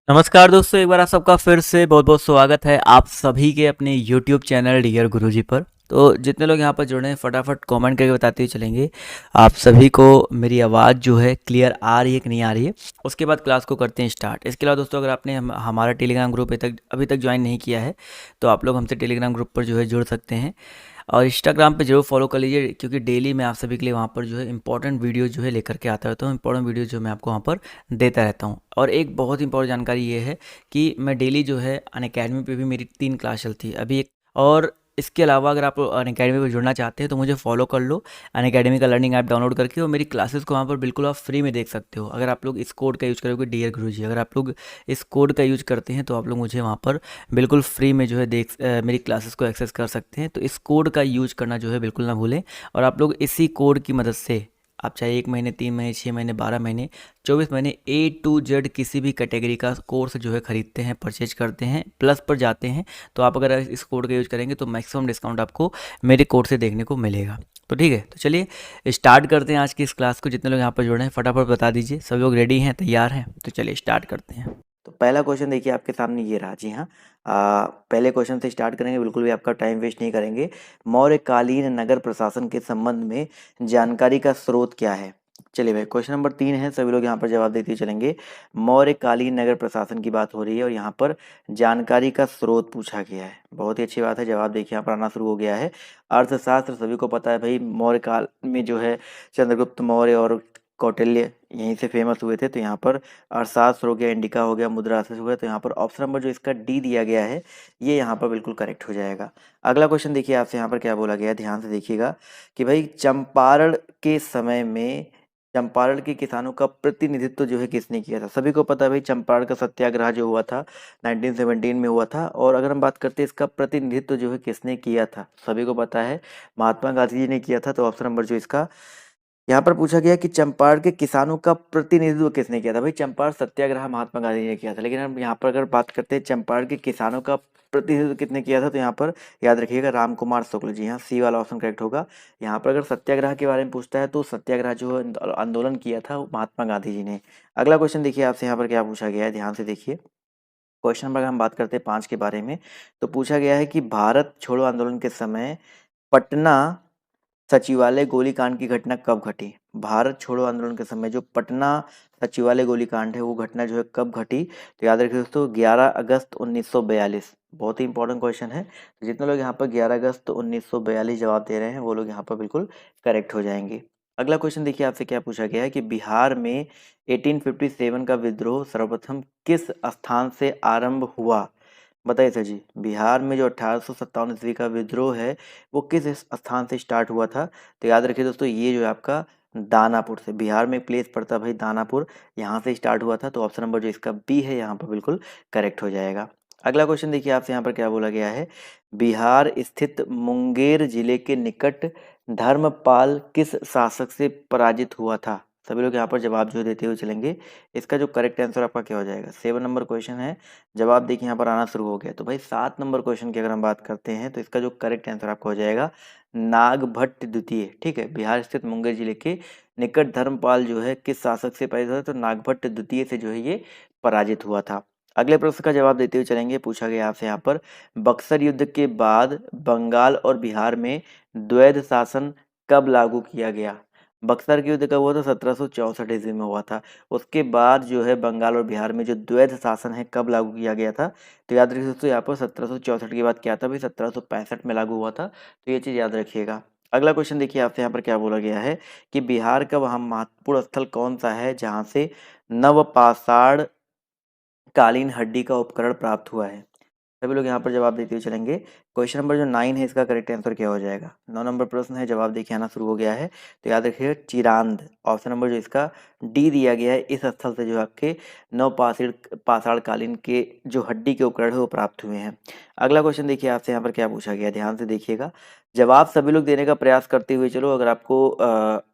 नमस्कार दोस्तों, एक बार आप सबका फिर से बहुत बहुत स्वागत है आप सभी के अपने YouTube चैनल डियर गुरुजी पर। तो जितने लोग यहाँ पर जुड़े हैं फटाफट कमेंट करके बताते हुए चलेंगे आप सभी को मेरी आवाज़ जो है क्लियर आ रही है कि नहीं आ रही है। उसके बाद क्लास को करते हैं स्टार्ट। इसके अलावा दोस्तों, अगर आपने हमारा टेलीग्राम ग्रुप अभी तक ज्वाइन नहीं किया है तो आप लोग हमसे टेलीग्राम ग्रुप पर जो है जुड़ सकते हैं और इंस्टाग्राम पे जरूर फॉलो कर लीजिए, क्योंकि डेली मैं आप सभी के लिए वहाँ पर जो है इंपॉर्टेंट वीडियो जो है लेकर के आता रहता हूँ। इंपॉर्टेंट वीडियो जो मैं आपको वहाँ पर देता रहता हूँ। और एक बहुत इंपॉर्टेंट जानकारी ये है कि मैं डेली जो है अनअकैडमी पे भी मेरी 3 क्लास चलती है अभी एक। और इसके अलावा अगर आप अनअकैडमी पे जुड़ना चाहते हैं तो मुझे फॉलो कर लो अनअकैडमी का लर्निंग ऐप डाउनलोड करके, और मेरी क्लासेस को वहाँ पर बिल्कुल आप फ्री में देख सकते हो। अगर आप लोग इस कोड का यूज़ करोगे डियर गुरुजी, अगर आप लोग इस कोड का यूज करते हैं तो आप लोग मुझे वहाँ पर बिल्कुल फ्री में जो है मेरी क्लासेस को एक्सेस कर सकते हैं। तो इस कोड का यूज करना जो है बिल्कुल ना भूलें। और आप लोग इसी कोड की मदद से आप चाहे 1 महीने, 3 महीने, 6 महीने, 12 महीने, 24 महीने A to Z किसी भी कैटेगरी का कोर्स जो है खरीदते हैं, परचेज करते हैं, प्लस पर जाते हैं, तो आप अगर इस कोड का यूज करेंगे तो मैक्सिमम डिस्काउंट आपको मेरे कोड से देखने को मिलेगा। तो ठीक है, तो चलिए स्टार्ट करते हैं आज की इस क्लास को। जितने लोग यहाँ पर जुड़े हैं फटाफट बता दीजिए, सब लोग रेडी हैं, तैयार हैं? तो चलिए स्टार्ट करते हैं। तो पहला क्वेश्चन देखिए आपके सामने ये रहा। जी हाँ, पहले क्वेश्चन से स्टार्ट करेंगे, बिल्कुल भी आपका टाइम वेस्ट नहीं करेंगे। मौर्यकालीन नगर प्रशासन के संबंध में जानकारी का स्रोत क्या है? चलिए भाई, क्वेश्चन नंबर 3 है, सभी लोग यहाँ पर जवाब देते चलेंगे। मौर्यकालीन नगर प्रशासन की बात हो रही है और यहाँ पर जानकारी का स्रोत पूछा गया है। बहुत ही अच्छी बात है, जवाब देखिए यहाँ पर आना शुरू हो गया है। अर्थशास्त्र सभी को पता है भाई, मौर्य काल में जो है चंद्रगुप्त मौर्य और कौटिल्य यहीं से फेमस हुए थे। तो यहाँ पर अर्थशास्त्र हो गया, इंडिका हो गया, मुद्राशास्त्र हो गया। तो यहाँ पर ऑप्शन नंबर जो इसका डी दिया गया है ये यहाँ पर बिल्कुल करेक्ट हो जाएगा। अगला क्वेश्चन देखिए आपसे यहाँ पर क्या बोला गया है, ध्यान से देखिएगा कि भाई चंपारण के समय में चंपारण के किसानों का प्रतिनिधित्व जो है किसने किया था? सभी को पता है भाई, चंपारण का सत्याग्रह जो हुआ था 1917 में हुआ था। और अगर हम बात करते हैं इसका प्रतिनिधित्व जो है किसने किया था, सभी को पता है महात्मा गांधी जी ने किया था। तो ऑप्शन नंबर जो इसका यहाँ पर पूछा गया कि चंपारण के किसानों का प्रतिनिधित्व किसने किया था? भाई चंपारण सत्याग्रह महात्मा गांधी जी ने किया था, लेकिन हम यहाँ पर अगर बात करते हैं चंपारण के किसानों का प्रतिनिधित्व किसने किया था, तो यहाँ पर याद रखिएगा रामकुमार शुक्ल जी। हाँ, सी वाला ऑप्शन करेक्ट होगा। यहाँ पर अगर सत्याग्रह के बारे में पूछता है तो सत्याग्रह जो है आंदोलन किया था वो महात्मा गांधी जी ने। अगला क्वेश्चन देखिए आपसे यहाँ पर क्या पूछा गया है, ध्यान से देखिए। क्वेश्चन नंबर अगर हम बात करते हैं 5 के बारे में, तो पूछा गया है कि भारत छोड़ो आंदोलन के समय पटना सचिवालय गोलीकांड की घटना कब घटी? भारत छोड़ो आंदोलन के समय जो पटना सचिवालय गोलीकांड है वो घटना जो है कब घटी? तो याद रखिए दोस्तों, 11 अगस्त 1942। बहुत ही इंपॉर्टेंट क्वेश्चन है। तो जितने लोग यहाँ पर 11 अगस्त 1942 जवाब दे रहे हैं वो लोग यहाँ पर बिल्कुल करेक्ट हो जाएंगे। अगला क्वेश्चन देखिए आपसे क्या पूछा गया है कि बिहार में 1857 का विद्रोह सर्वप्रथम किस स्थान से आरंभ हुआ? बताइए सर जी, बिहार में जो 1857 ईस्वी का विद्रोह है वो किस स्थान से स्टार्ट हुआ था? तो याद रखिए दोस्तों, ये जो है आपका दानापुर से, बिहार में प्लेस पड़ता है भाई दानापुर, यहाँ से स्टार्ट हुआ था। तो ऑप्शन नंबर जो इसका बी है यहाँ पर बिल्कुल करेक्ट हो जाएगा। अगला क्वेश्चन देखिए आपसे यहाँ पर क्या बोला गया है, बिहार स्थित मुंगेर जिले के निकट धर्मपाल किस शासक से पराजित हुआ था? सभी लोग यहाँ पर जवाब जो देते हुए चलेंगे। इसका जो करेक्ट आंसर आपका क्या हो जाएगा? 7 नंबर क्वेश्चन है, जवाब देखिए यहाँ पर आना शुरू हो गया। तो भाई 7 नंबर क्वेश्चन की अगर हम बात करते हैं तो इसका जो करेक्ट आंसर आपका हो जाएगा नागभट्ट द्वितीय। ठीक है, बिहार स्थित मुंगेर जिले के निकट धर्मपाल जो है किस शासक से पराजित हुआ? तो नागभट्ट द्वितीय से जो है ये पराजित हुआ था। अगले प्रश्न का जवाब देते हुए चलेंगे। पूछा गया आपसे यहाँ पर बक्सर युद्ध के बाद बंगाल और बिहार में द्वैध शासन कब लागू किया गया? बक्सर के युद्ध कब हुआ था? 1764 ईस्वी में हुआ था। उसके बाद जो है बंगाल और बिहार में जो द्वैध शासन है कब लागू किया गया था? तो याद रखिए दोस्तों, यहाँ पर 1764 के बाद क्या था भाई? 1765 में लागू हुआ था। तो ये चीज़ याद रखिएगा। अगला क्वेश्चन देखिए आपसे यहाँ पर क्या बोला गया है कि बिहार का वह महत्वपूर्ण स्थल कौन सा है जहाँ से नवपाषाण कालीन हड्डी का उपकरण प्राप्त हुआ है? सभी लोग यहाँ पर जवाब देते हुए चलेंगे। क्वेश्चन नंबर जो 9 है इसका करेक्ट आंसर क्या हो जाएगा? 9 नंबर प्रश्न है, जवाब देखिए आना शुरू हो गया है। तो याद रखिए चिरांद, ऑप्शन नंबर जो इसका डी दिया गया है, इस स्थल से जो आपके नवपाषाण पाषाण कालीन के जो हड्डी के उपकरण है वो प्राप्त हुए हैं। अगला क्वेश्चन देखिए आपसे यहाँ पर क्या पूछा गया, ध्यान से देखिएगा। जवाब सभी लोग देने का प्रयास करते हुए चलो। अगर आपको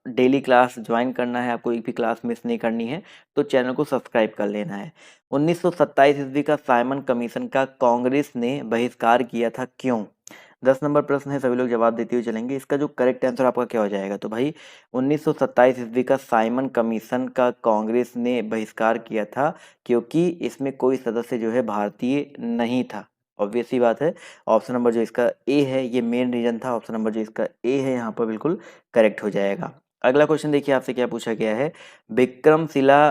डेली क्लास ज्वाइन करना है, आपको एक भी क्लास मिस नहीं करनी है, तो चैनल को सब्सक्राइब कर लेना है। 1927 ईस्वी का साइमन कमीशन का कांग्रेस ने बहिष्कार किया था, क्यों? 10 नंबर प्रश्न है, सभी लोग जवाब देते हुए चलेंगे। इसका जो करेक्ट आंसर आपका क्या हो जाएगा, तो भाई 1927 ईस्वी का साइमन कमीशन का कांग्रेस ने बहिष्कार किया था, क्योंकि इसमें कोई सदस्य जो है भारतीय नहीं था। ऑब्वियस सी बात है। ऑप्शन नंबर जो इसका ए है ये मेन रीजन था। ऑप्शन नंबर जो इसका ए है यहाँ पर बिल्कुल करेक्ट हो जाएगा। अगला क्वेश्चन देखिए आपसे क्या पूछा गया है। विक्रमशिला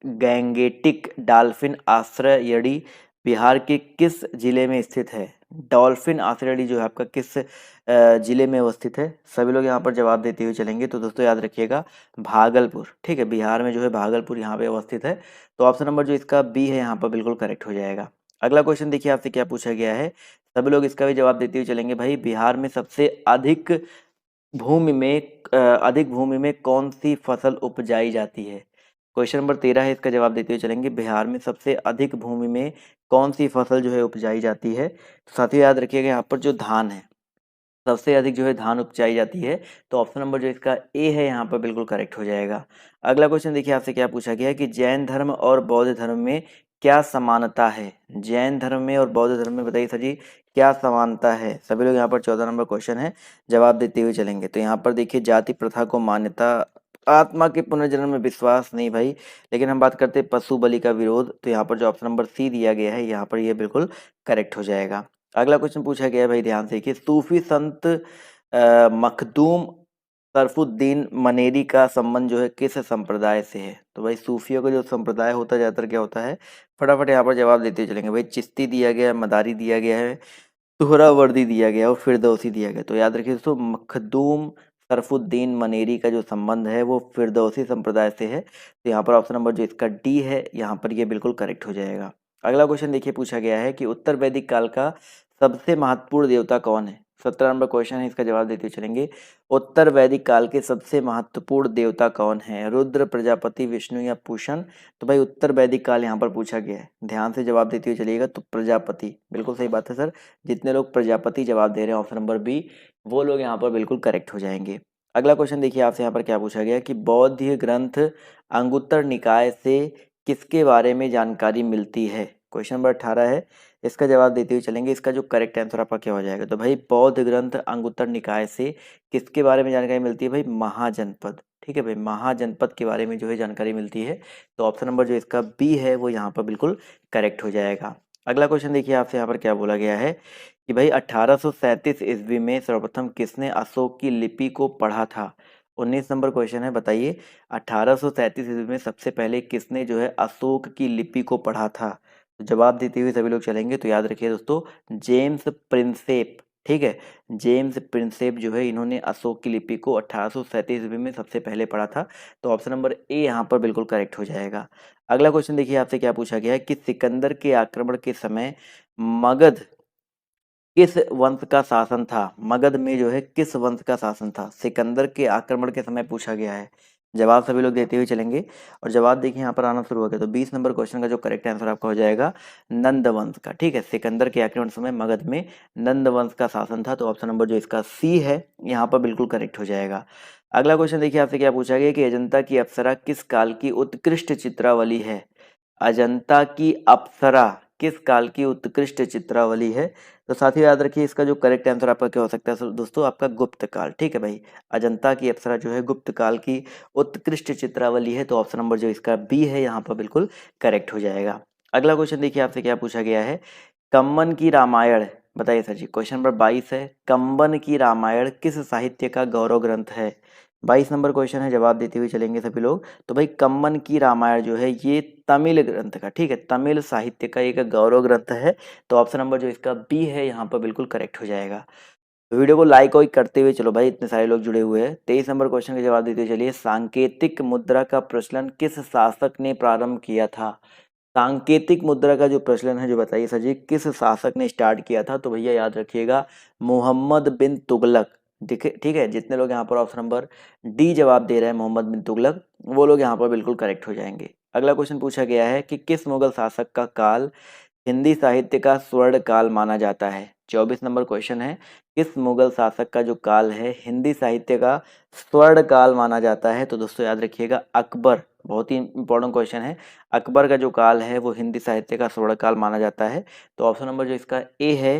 गैंगेटिक डॉल्फिन आश्रयणी बिहार के किस जिले में स्थित है। डॉल्फिन आश्रयणी जो है आपका किस जिले में अवस्थित है। सभी लोग यहाँ पर जवाब देते हुए चलेंगे। तो दोस्तों याद रखिएगा भागलपुर, ठीक है, बिहार में जो है भागलपुर यहाँ पे अवस्थित है। तो ऑप्शन नंबर जो इसका बी है यहाँ पर बिल्कुल करेक्ट हो जाएगा। अगला क्वेश्चन देखिए आपसे क्या पूछा गया है। सभी लोग इसका भी जवाब देते हुए चलेंगे। भाई बिहार में सबसे अधिक भूमि में कौन सी फसल उपजाई जाती है। क्वेश्चन नंबर 13 है, इसका जवाब देते हुए चलेंगे। बिहार में सबसे अधिक भूमि में कौन सी फसल जो है उपजाई जाती है। तो साथियों याद रखिएगा यहाँ पर जो धान है, सबसे अधिक जो है धान उपजाई जाती है। तो ऑप्शन नंबर जो इसका ए है यहाँ पर बिल्कुल करेक्ट हो जाएगा। अगला क्वेश्चन देखिए आपसे क्या पूछा गया है कि जैन धर्म और बौद्ध धर्म में क्या समानता है। जैन धर्म में और बौद्ध धर्म में बताइए सर जी क्या समानता है। सभी लोग यहाँ पर 14 नंबर क्वेश्चन है, जवाब देते हुए चलेंगे। तो यहाँ पर देखिए जाति प्रथा को मान्यता, आत्मा के पुनर्जन्म में विश्वास नहीं भाई, लेकिन हम बात करते हैं पशु बलि का विरोध। तो यहाँ पर जो ऑप्शन नंबर सी दिया गया है यहाँ पर ये बिल्कुल करेक्ट हो जाएगा। अगला क्वेश्चन पूछा गया है भाई, ध्यान से देखिए। सूफी संत मखदूम सरफुद्दीन मनेरी का संबंध जो है किस संप्रदाय से है। तो भाई सूफियों का जो संप्रदाय होता है ज़्यादातर क्या होता है, फटाफट यहाँ पर जवाब देते चलेंगे। भाई चिश्ती दिया गया है, मदारी दिया गया है, सुहरावर्दी दिया गया और फिरदौसी दिया गया। तो याद रखिए दोस्तों मखदूम सरफुद्दीन मनेरी का जो संबंध है वो फिरदौसी संप्रदाय से है। तो यहाँ पर ऑप्शन नंबर जो इसका डी है यहाँ पर ये बिल्कुल करेक्ट हो जाएगा। अगला क्वेश्चन देखिए पूछा गया है कि उत्तर वैदिक काल का सबसे महत्वपूर्ण देवता कौन है। 17 नंबर क्वेश्चन है, इसका जवाब देते हुए चलेंगे। उत्तर वैदिक काल के सबसे महत्वपूर्ण देवता कौन है, रुद्र, प्रजापति, विष्णु या पूषण। तो भाई उत्तर वैदिक काल यहाँ पर पूछा गया है, ध्यान से जवाब देते हुए चलिएगा। तो प्रजापति, बिल्कुल सही बात है सर। जितने लोग प्रजापति जवाब दे रहे हैं ऑप्शन नंबर बी, वो लोग यहाँ पर बिल्कुल करेक्ट हो जाएंगे। अगला क्वेश्चन देखिए आपसे यहाँ पर क्या पूछा गया कि बौद्ध ग्रंथ अंगुत्तर निकाय से किसके बारे में जानकारी मिलती है। क्वेश्चन नंबर 18 है, इसका जवाब देते हुए चलेंगे। इसका जो करेक्ट आंसर आपका क्या हो जाएगा। तो भाई बौद्ध ग्रंथ अंगुत्तर निकाय से किसके बारे में जानकारी मिलती है। भाई महाजनपद, ठीक है भाई, महाजनपद के बारे में जो है जानकारी मिलती है। तो ऑप्शन नंबर जो इसका बी है वो यहाँ पर बिल्कुल करेक्ट हो जाएगा। अगला क्वेश्चन देखिए आपसे यहाँ पर क्या बोला गया है कि भाई 1837 ईस्वी में सर्वप्रथम किसने अशोक की लिपि को पढ़ा था। 19 नंबर क्वेश्चन है, बताइए 1837 ईस्वी में सबसे पहले किसने जो है अशोक की लिपि को पढ़ा था। तो जवाब देते हुए सभी लोग चलेंगे। तो याद रखिए दोस्तों जेम्स प्रिंसेप, ठीक है, जेम्स प्रिंसेप जो है इन्होंने अशोक की लिपि को 1837 ईस्वी में सबसे पहले पढ़ा था। तो ऑप्शन नंबर ए यहाँ पर बिल्कुल करेक्ट हो जाएगा। अगला क्वेश्चन देखिए आपसे क्या पूछा गया है कि सिकंदर के आक्रमण के समय मगध किस वंश का शासन था। मगध में जो है किस वंश का शासन था सिकंदर के आक्रमण के समय पूछा गया है। जवाब सभी लोग देते हुए चलेंगे और जवाब देखिए यहाँ पर आना शुरू हो गया। तो 20 नंबर क्वेश्चन का जो करेक्ट आंसर आपका हो जाएगा नंद वंश का, ठीक है। सिकंदर के आक्रमण समय मगध में नंद वंश का शासन था। तो ऑप्शन नंबर जो इसका सी है यहाँ पर बिल्कुल करेक्ट हो जाएगा। अगला क्वेश्चन देखिए आपसे क्या पूछा गया कि अजंता की अप्सरा किस काल की उत्कृष्ट चित्रावली है। अजंता की अप्सरा किस काल की उत्कृष्ट चित्रावली है। तो साथियों याद रखिए इसका जो करेक्ट आंसर आपका क्या हो सकता है दोस्तों, आपका गुप्त काल, ठीक है भाई। अजंता की अप्सरा जो है गुप्त काल की उत्कृष्ट चित्रावली है। तो ऑप्शन नंबर जो इसका बी है यहाँ पर बिल्कुल करेक्ट हो जाएगा। अगला क्वेश्चन देखिए आपसे क्या पूछा गया है, कंबन की रामायण, बताइए सर जी। क्वेश्चन नंबर 22 है, कंबन की रामायण किस साहित्य का गौरव ग्रंथ है। 22 नंबर क्वेश्चन है, जवाब देते हुए चलेंगे सभी लोग। तो भाई कंबन की रामायण जो है ये तमिल ग्रंथ का, ठीक है, तमिल साहित्य का एक गौरव ग्रंथ है। तो ऑप्शन नंबर जो इसका बी है यहाँ पर बिल्कुल करेक्ट हो जाएगा। वीडियो को लाइक वाइक करते हुए चलो भाई, इतने सारे लोग जुड़े हुए हैं। 23 नंबर क्वेश्चन का जवाब देते हुए चलिए। सांकेतिक मुद्रा का प्रचलन किस शासक ने प्रारंभ किया था। सांकेतिक मुद्रा का जो प्रचलन है जो बताइए सर जी किस शासक ने स्टार्ट किया था। तो भैया याद रखिएगा मोहम्मद बिन तुगलक, ठीक है। जितने लोग यहाँ पर ऑप्शन नंबर डी जवाब दे रहे हैं मोहम्मद बिन तुगलक, वो लोग यहाँ पर बिल्कुल करेक्ट हो जाएंगे। अगला क्वेश्चन पूछा गया है कि किस मुगल शासक का काल हिंदी साहित्य का स्वर्ण काल माना जाता है। 24 नंबर क्वेश्चन है, किस मुगल शासक का जो काल है हिंदी साहित्य का स्वर्ण काल माना जाता है। तो दोस्तों याद रखिएगा अकबर, बहुत ही इंपॉर्टेंट क्वेश्चन है। अकबर का जो काल है वो हिंदी साहित्य का स्वर्ण काल माना जाता है। तो ऑप्शन नंबर जो इसका ए है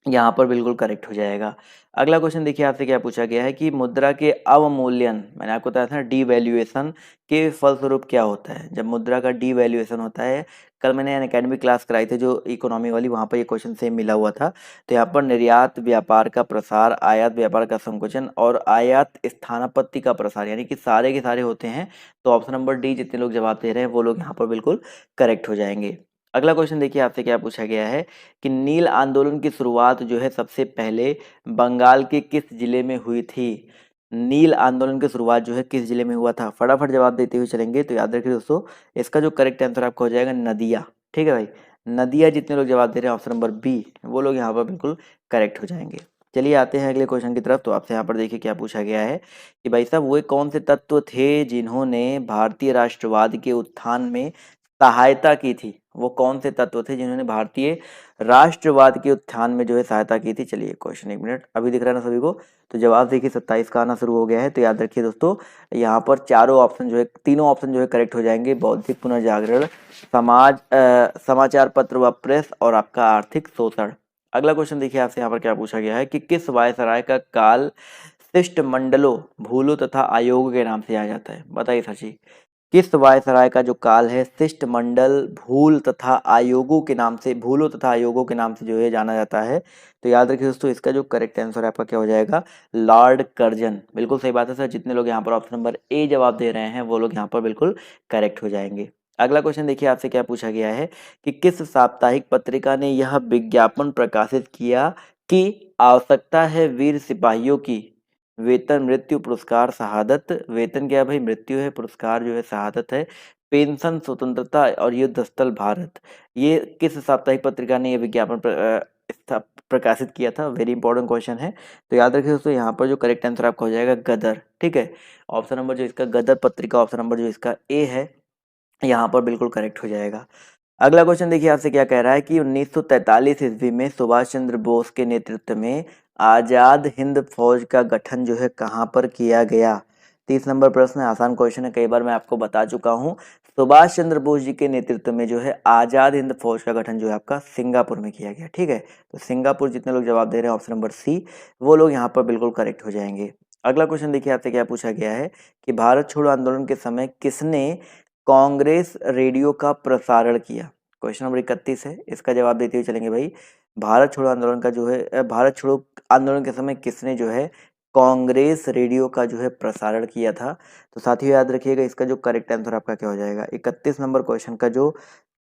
यहाँ पर बिल्कुल करेक्ट हो जाएगा। अगला क्वेश्चन देखिए आपसे क्या पूछा गया है कि मुद्रा के अवमूल्यन, मैंने आपको बताया था डीवैल्यूएशन के फलस्वरूप क्या होता है। जब मुद्रा का डीवैल्यूएशन होता है, कल मैंने एकेडमिक क्लास कराई थी जो इकोनॉमी वाली, वहाँ पर ये क्वेश्चन सेम मिला हुआ था। तो यहाँ पर निर्यात व्यापार का प्रसार, आयात व्यापार का संकुचन और आयात स्थानापत्ति का प्रसार, यानी कि सारे के सारे होते हैं। तो ऑप्शन नंबर डी जितने लोग जवाब दे रहे हैं वो लोग यहाँ पर बिल्कुल करेक्ट हो जाएंगे। अगला क्वेश्चन देखिए आपसे क्या पूछा गया है कि नील आंदोलन की शुरुआत जो है सबसे पहले बंगाल के किस जिले में हुई थी। नील आंदोलन की शुरुआत जो है किस जिले में हुआ था, फटाफट जवाब देते हुए चलेंगे। तो याद रखिए दोस्तों, इसका जो करेक्ट आंसर आपका हो जाएगा नदिया। ठीक है भाई, नदिया जितने लोग जवाब दे रहे हैं ऑप्शन नंबर बी, वो लोग यहाँ पर बिल्कुल करेक्ट हो जाएंगे। चलिए आते हैं अगले क्वेश्चन की तरफ। तो आपसे यहाँ पर देखिए क्या पूछा गया है कि भाई साहब वे कौन से तत्व थे जिन्होंने भारतीय राष्ट्रवाद के उत्थान में सहायता की थी। वो कौन से तत्व थे जिन्होंने भारतीय राष्ट्रवाद के उत्थान में जो है सहायता की थी। चलिए क्वेश्चन एक मिनट, अभी दिख रहा है ना सभी को। तो जवाब देखिए 27 का आना शुरू हो गया है। तो याद रखिए दोस्तों, यहाँ पर चारों ऑप्शन जो है, तीनों ऑप्शन जो है करेक्ट हो जाएंगे। बौद्धिक पुनर्जागरण, समाचार पत्र व प्रेस और आपका आर्थिक शोषण। अगला क्वेश्चन देखिए आपसे यहाँ पर क्या पूछा गया है कि किस वायसराय का काल शिष्टमंडलों, भूलों तथा आयोगों के नाम से जाना जाता है। बताइए सर जी, किस वायसराय का जो काल है शिष्टमंडल, भूल तथा आयोगों के नाम से, भूलों तथा आयोगों के नाम से जो है जाना जाता है। तो याद रखिए दोस्तों, इसका जो करेक्ट आंसर है आपका क्या हो जाएगा, लॉर्ड कर्जन। बिल्कुल सही बात है सर, जितने लोग यहाँ पर ऑप्शन नंबर ए जवाब दे रहे हैं वो लोग यहाँ पर बिल्कुल करेक्ट हो जाएंगे। अगला क्वेश्चन देखिए आपसे क्या पूछा गया है कि किस साप्ताहिक पत्रिका ने यह विज्ञापन प्रकाशित किया कि आवश्यकता है वीर सिपाहियों की वेतन, मृत्यु, पुरस्कार, शहादत। वेतन क्या है भाई, मृत्यु है, पुरस्कार जो है शहादत है, पेंशन, स्वतंत्रता और युद्ध स्थल भारत। ये किस साप्ताहिक पत्रिका ने ये विज्ञापन प्रकाशित किया था, वेरी इंपॉर्टेंट क्वेश्चन है। तो याद रखिए दोस्तों, यहाँ पर जो करेक्ट आंसर आपका हो जाएगा गदर। ठीक है, ऑप्शन नंबर जो इसका गदर पत्रिका, ऑप्शन नंबर जो इसका ए है, यहाँ पर बिल्कुल करेक्ट हो जाएगा। अगला क्वेश्चन देखिए आपसे क्या कह रहा है कि 1943 ईस्वी में सुभाष चंद्र बोस के नेतृत्व में आजाद हिंद फौज का गठन जो है कहाँ पर किया गया। 30 नंबर प्रश्न है, आसान क्वेश्चन है, कई बार मैं आपको बता चुका हूँ। सुभाष चंद्र बोस जी के नेतृत्व में जो है आजाद हिंद फौज का गठन जो है आपका सिंगापुर में किया गया। ठीक है, तो सिंगापुर जितने लोग जवाब दे रहे हैं ऑप्शन नंबर सी, वो लोग यहाँ पर बिल्कुल करेक्ट हो जाएंगे। अगला क्वेश्चन देखिए आपसे क्या पूछा गया है कि भारत छोड़ो आंदोलन के समय किसने कांग्रेस रेडियो का प्रसारण किया। क्वेश्चन नंबर 31 है, इसका जवाब देते हुए चलेंगे भाई। भारत छोड़ो आंदोलन का जो है भारत छोड़ो आंदोलन के समय किसने जो है कांग्रेस रेडियो का जो है प्रसारण किया था। तो साथियों याद रखिएगा, इसका जो करेक्ट आंसर आपका क्या हो जाएगा, 31 नंबर क्वेश्चन का जो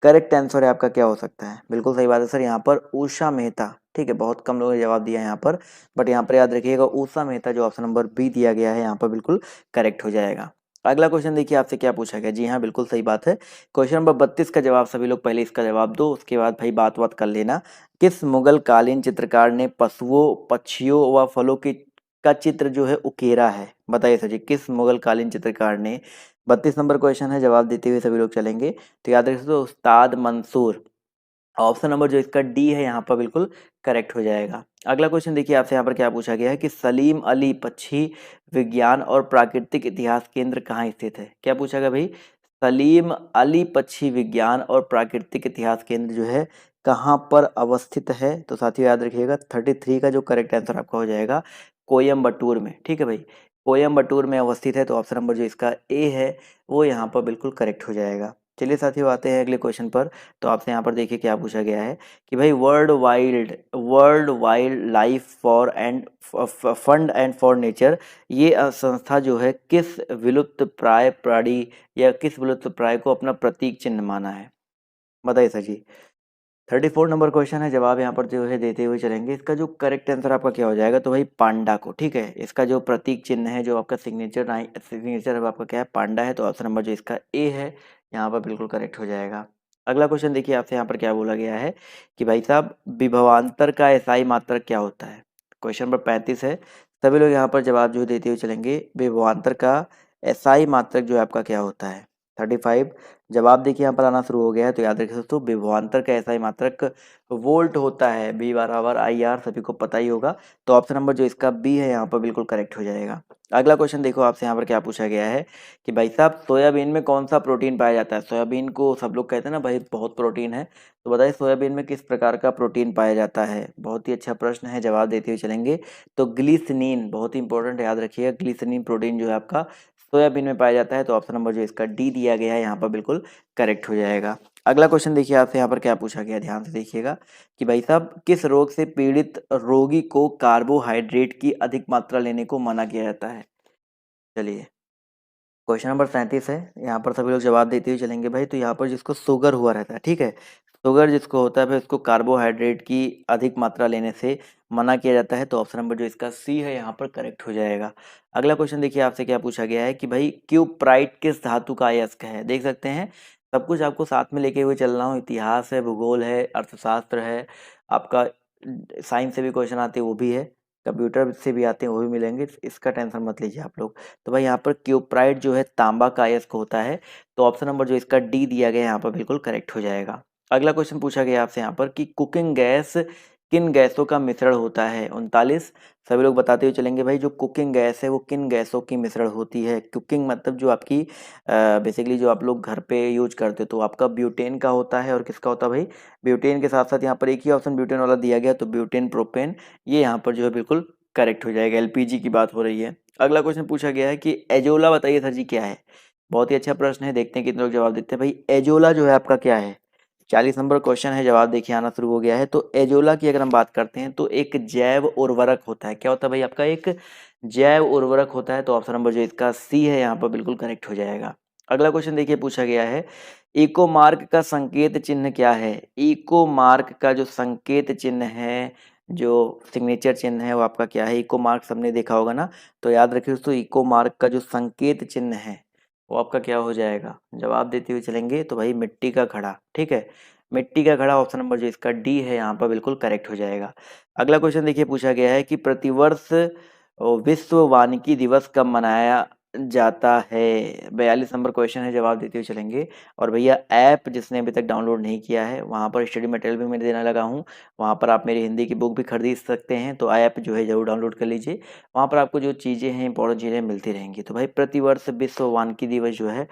करेक्ट आंसर है आपका क्या हो सकता है। बिल्कुल सही बात है सर, यहाँ पर उषा मेहता। ठीक है, बहुत कम लोगों ने जवाब दिया है यहाँ पर, बट यहाँ पर याद रखिएगा उषा मेहता जो ऑप्शन नंबर बी दिया गया है यहाँ पर बिल्कुल करेक्ट हो जाएगा। अगला क्वेश्चन देखिए आपसे क्या पूछा गया। जी हाँ, बिल्कुल सही बात है। क्वेश्चन नंबर 32 का जवाब सभी लोग पहले इसका जवाब दो, उसके बाद भाई बात कर लेना। किस मुगल कालीन चित्रकार ने पशुओं, पक्षियों व फलों की का चित्र जो है उकेरा है। बताइए सर जी, किस मुगल कालीन चित्रकार ने। 32 नंबर क्वेश्चन है, जवाब देते हुए सभी लोग चलेंगे। तो याद रखिए दोस्तों, उस्ताद मंसूर। ऑप्शन नंबर जो इसका डी है यहाँ पर बिल्कुल करेक्ट हो जाएगा। अगला क्वेश्चन देखिए आपसे यहाँ पर क्या पूछा गया है कि सलीम अली पक्षी विज्ञान और प्राकृतिक इतिहास केंद्र कहाँ स्थित है। क्या पूछा गया भाई, सलीम अली पक्षी विज्ञान और प्राकृतिक इतिहास केंद्र जो है कहाँ पर अवस्थित है। तो साथियों याद रखिएगा 33 का जो करेक्ट आंसर आपका हो जाएगा कोयम्बटूर में। ठीक है भाई, कोयम्बटूर में अवस्थित है। तो ऑप्शन नंबर जो इसका ए है वो यहाँ पर बिल्कुल करेक्ट हो जाएगा। चलिए साथियों आते हैं अगले क्वेश्चन पर। तो आपसे यहाँ पर देखिए क्या पूछा गया है कि भाई world wild life for end fund and for nature, ये संस्था जो है किस विलुप्त प्राय प्राणी या किस विलुप्त प्राय को अपना प्रतीक चिन्ह माना है। बताइए सर जी। 34 नंबर क्वेश्चन है, जवाब यहाँ पर जो है देते हुए चलेंगे। इसका जो करेक्ट आंसर आपका क्या हो जाएगा, तो भाई पांडा को। ठीक है, इसका जो प्रतीक चिन्ह है, जो आपका सिग्नेचर है आपका क्या है, पांडा है। तो ऑप्शन नंबर जो इसका ए है यहाँ पर बिल्कुल करेक्ट हो जाएगा। अगला क्वेश्चन देखिए आपसे यहाँ पर क्या बोला गया है कि भाई साहब विभवांतर का एसआई मात्रक क्या होता है। क्वेश्चन नंबर 35 है, सभी लोग यहाँ पर जवाब जो देते हुए चलेंगे। विभवांतर का एसआई मात्रक जो है आपका क्या होता है। 35। जवाब देखिए यहाँ पर आना शुरू हो गया है, तो याद रखिए दोस्तों विभवांतर का ऐसा ही मात्रक वोल्ट होता है, बी बराबर आई आर, सभी को पता ही होगा। तो ऑप्शन नंबर जो इसका बी है यहाँ पर बिल्कुल करेक्ट हो जाएगा। अगला क्वेश्चन देखो आपसे यहाँ पर क्या पूछा गया है कि भाई साहब सोयाबीन में कौन सा प्रोटीन पाया जाता है। सोयाबीन को सब लोग कहते हैं ना भाई बहुत प्रोटीन है, तो बताइए सोयाबीन में किस प्रकार का प्रोटीन पाया जाता है। बहुत ही अच्छा प्रश्न है, जवाब देते हुए चलेंगे। तो ग्लिसरीन बहुत ही इंपॉर्टेंट है, याद रखिएगा ग्लिसरीन प्रोटीन जो है आपका सोयाबीन में पाया जाता है। तो ऑप्शन नंबर जो इसका डी दिया गया है यहाँ पर बिल्कुल करेक्ट हो जाएगा। अगला क्वेश्चन देखिए आपसे यहाँ पर क्या पूछा गया, ध्यान से देखिएगा कि भाई साहब किस रोग से पीड़ित रोगी को कार्बोहाइड्रेट की अधिक मात्रा लेने को मना किया जाता है। चलिए क्वेश्चन नंबर 37 है, यहाँ पर सभी लोग जवाब देते हुए चलेंगे भाई। तो यहाँ पर जिसको शुगर हुआ रहता है, ठीक है, शुगर जिसको होता है भाई उसको कार्बोहाइड्रेट की अधिक मात्रा लेने से मना किया जाता है। तो ऑप्शन नंबर जो इसका सी है यहाँ पर करेक्ट हो जाएगा। अगला क्वेश्चन देखिए आपसे क्या पूछा गया है कि भाई क्यूप्राइट किस धातु का अयस्क है। देख सकते हैं सब कुछ आपको साथ में लेके हुए चल रहा हूँ, इतिहास है, भूगोल है, अर्थशास्त्र है, आपका साइंस से भी क्वेश्चन आते हैं वो भी है, कंप्यूटर से भी आते हैं वो भी मिलेंगे, इसका टेंशन मत लीजिए आप लोग। तो भाई यहाँ पर क्यूप्राइट जो है तांबा का अयस्क होता है। तो ऑप्शन नंबर जो इसका डी दिया गया है यहाँ पर बिल्कुल करेक्ट हो जाएगा। अगला क्वेश्चन पूछा गया आपसे यहाँ पर कि कुकिंग गैस किन गैसों का मिश्रण होता है। 39। सभी लोग बताते हुए चलेंगे भाई जो कुकिंग गैस है वो किन गैसों की मिश्रण होती है। कुकिंग मतलब जो आपकी बेसिकली जो आप लोग घर पे यूज करते हो, तो आपका ब्यूटेन का होता है और किसका होता है भाई, ब्यूटेन के साथ साथ यहाँ पर एक ही ऑप्शन ब्यूटेन वाला दिया गया, तो ब्यूटेन प्रोपेन ये यहाँ पर जो है बिल्कुल करेक्ट हो जाएगा। एलपीजी की बात हो रही है। अगला क्वेश्चन पूछा गया है कि एजोला बताइए सर जी क्या है। बहुत ही अच्छा प्रश्न है, देखते हैं कितने लोग जवाब देते हैं। भाई एजोला जो है आपका क्या है, 40 नंबर क्वेश्चन है, जवाब देखिए आना शुरू हो गया है। तो एजोला की अगर हम बात करते हैं तो एक जैव उर्वरक होता है। क्या होता है भाई आपका, एक जैव उर्वरक होता है। तो ऑप्शन नंबर जो इसका सी है यहाँ पर बिल्कुल करेक्ट हो जाएगा। अगला क्वेश्चन देखिए पूछा गया है इको मार्क का संकेत चिन्ह क्या है। इको मार्क का जो संकेत चिन्ह है, जो सिग्नेचर चिन्ह है वो आपका क्या है। इको मार्क सबने देखा होगा ना, तो याद रखिए दोस्तों इको मार्क का जो संकेत चिन्ह है वो आपका क्या हो जाएगा। जवाब देते हुए चलेंगे तो भाई मिट्टी का घड़ा, ठीक है, मिट्टी का घड़ा ऑप्शन नंबर जो इसका डी है यहाँ पर बिल्कुल करेक्ट हो जाएगा। अगला क्वेश्चन देखिए पूछा गया है कि प्रतिवर्ष विश्व वानिकी दिवस कब मनाया जाता है। 42 नंबर क्वेश्चन है, जवाब देते हुए चलेंगे। और भैया ऐप जिसने अभी तक डाउनलोड नहीं किया है, वहाँ पर स्टडी मटेरियल भी मैं देने लगा हूँ, वहाँ पर आप मेरी हिंदी की बुक भी खरीद सकते हैं। तो ऐप जो है जरूर डाउनलोड कर लीजिए, वहाँ पर आपको जो चीज़ें हैं इंपॉर्टेंट चीज़ें मिलती रहेंगी। तो भाई प्रतिवर्ष विश्व वानिकी दिवस जो है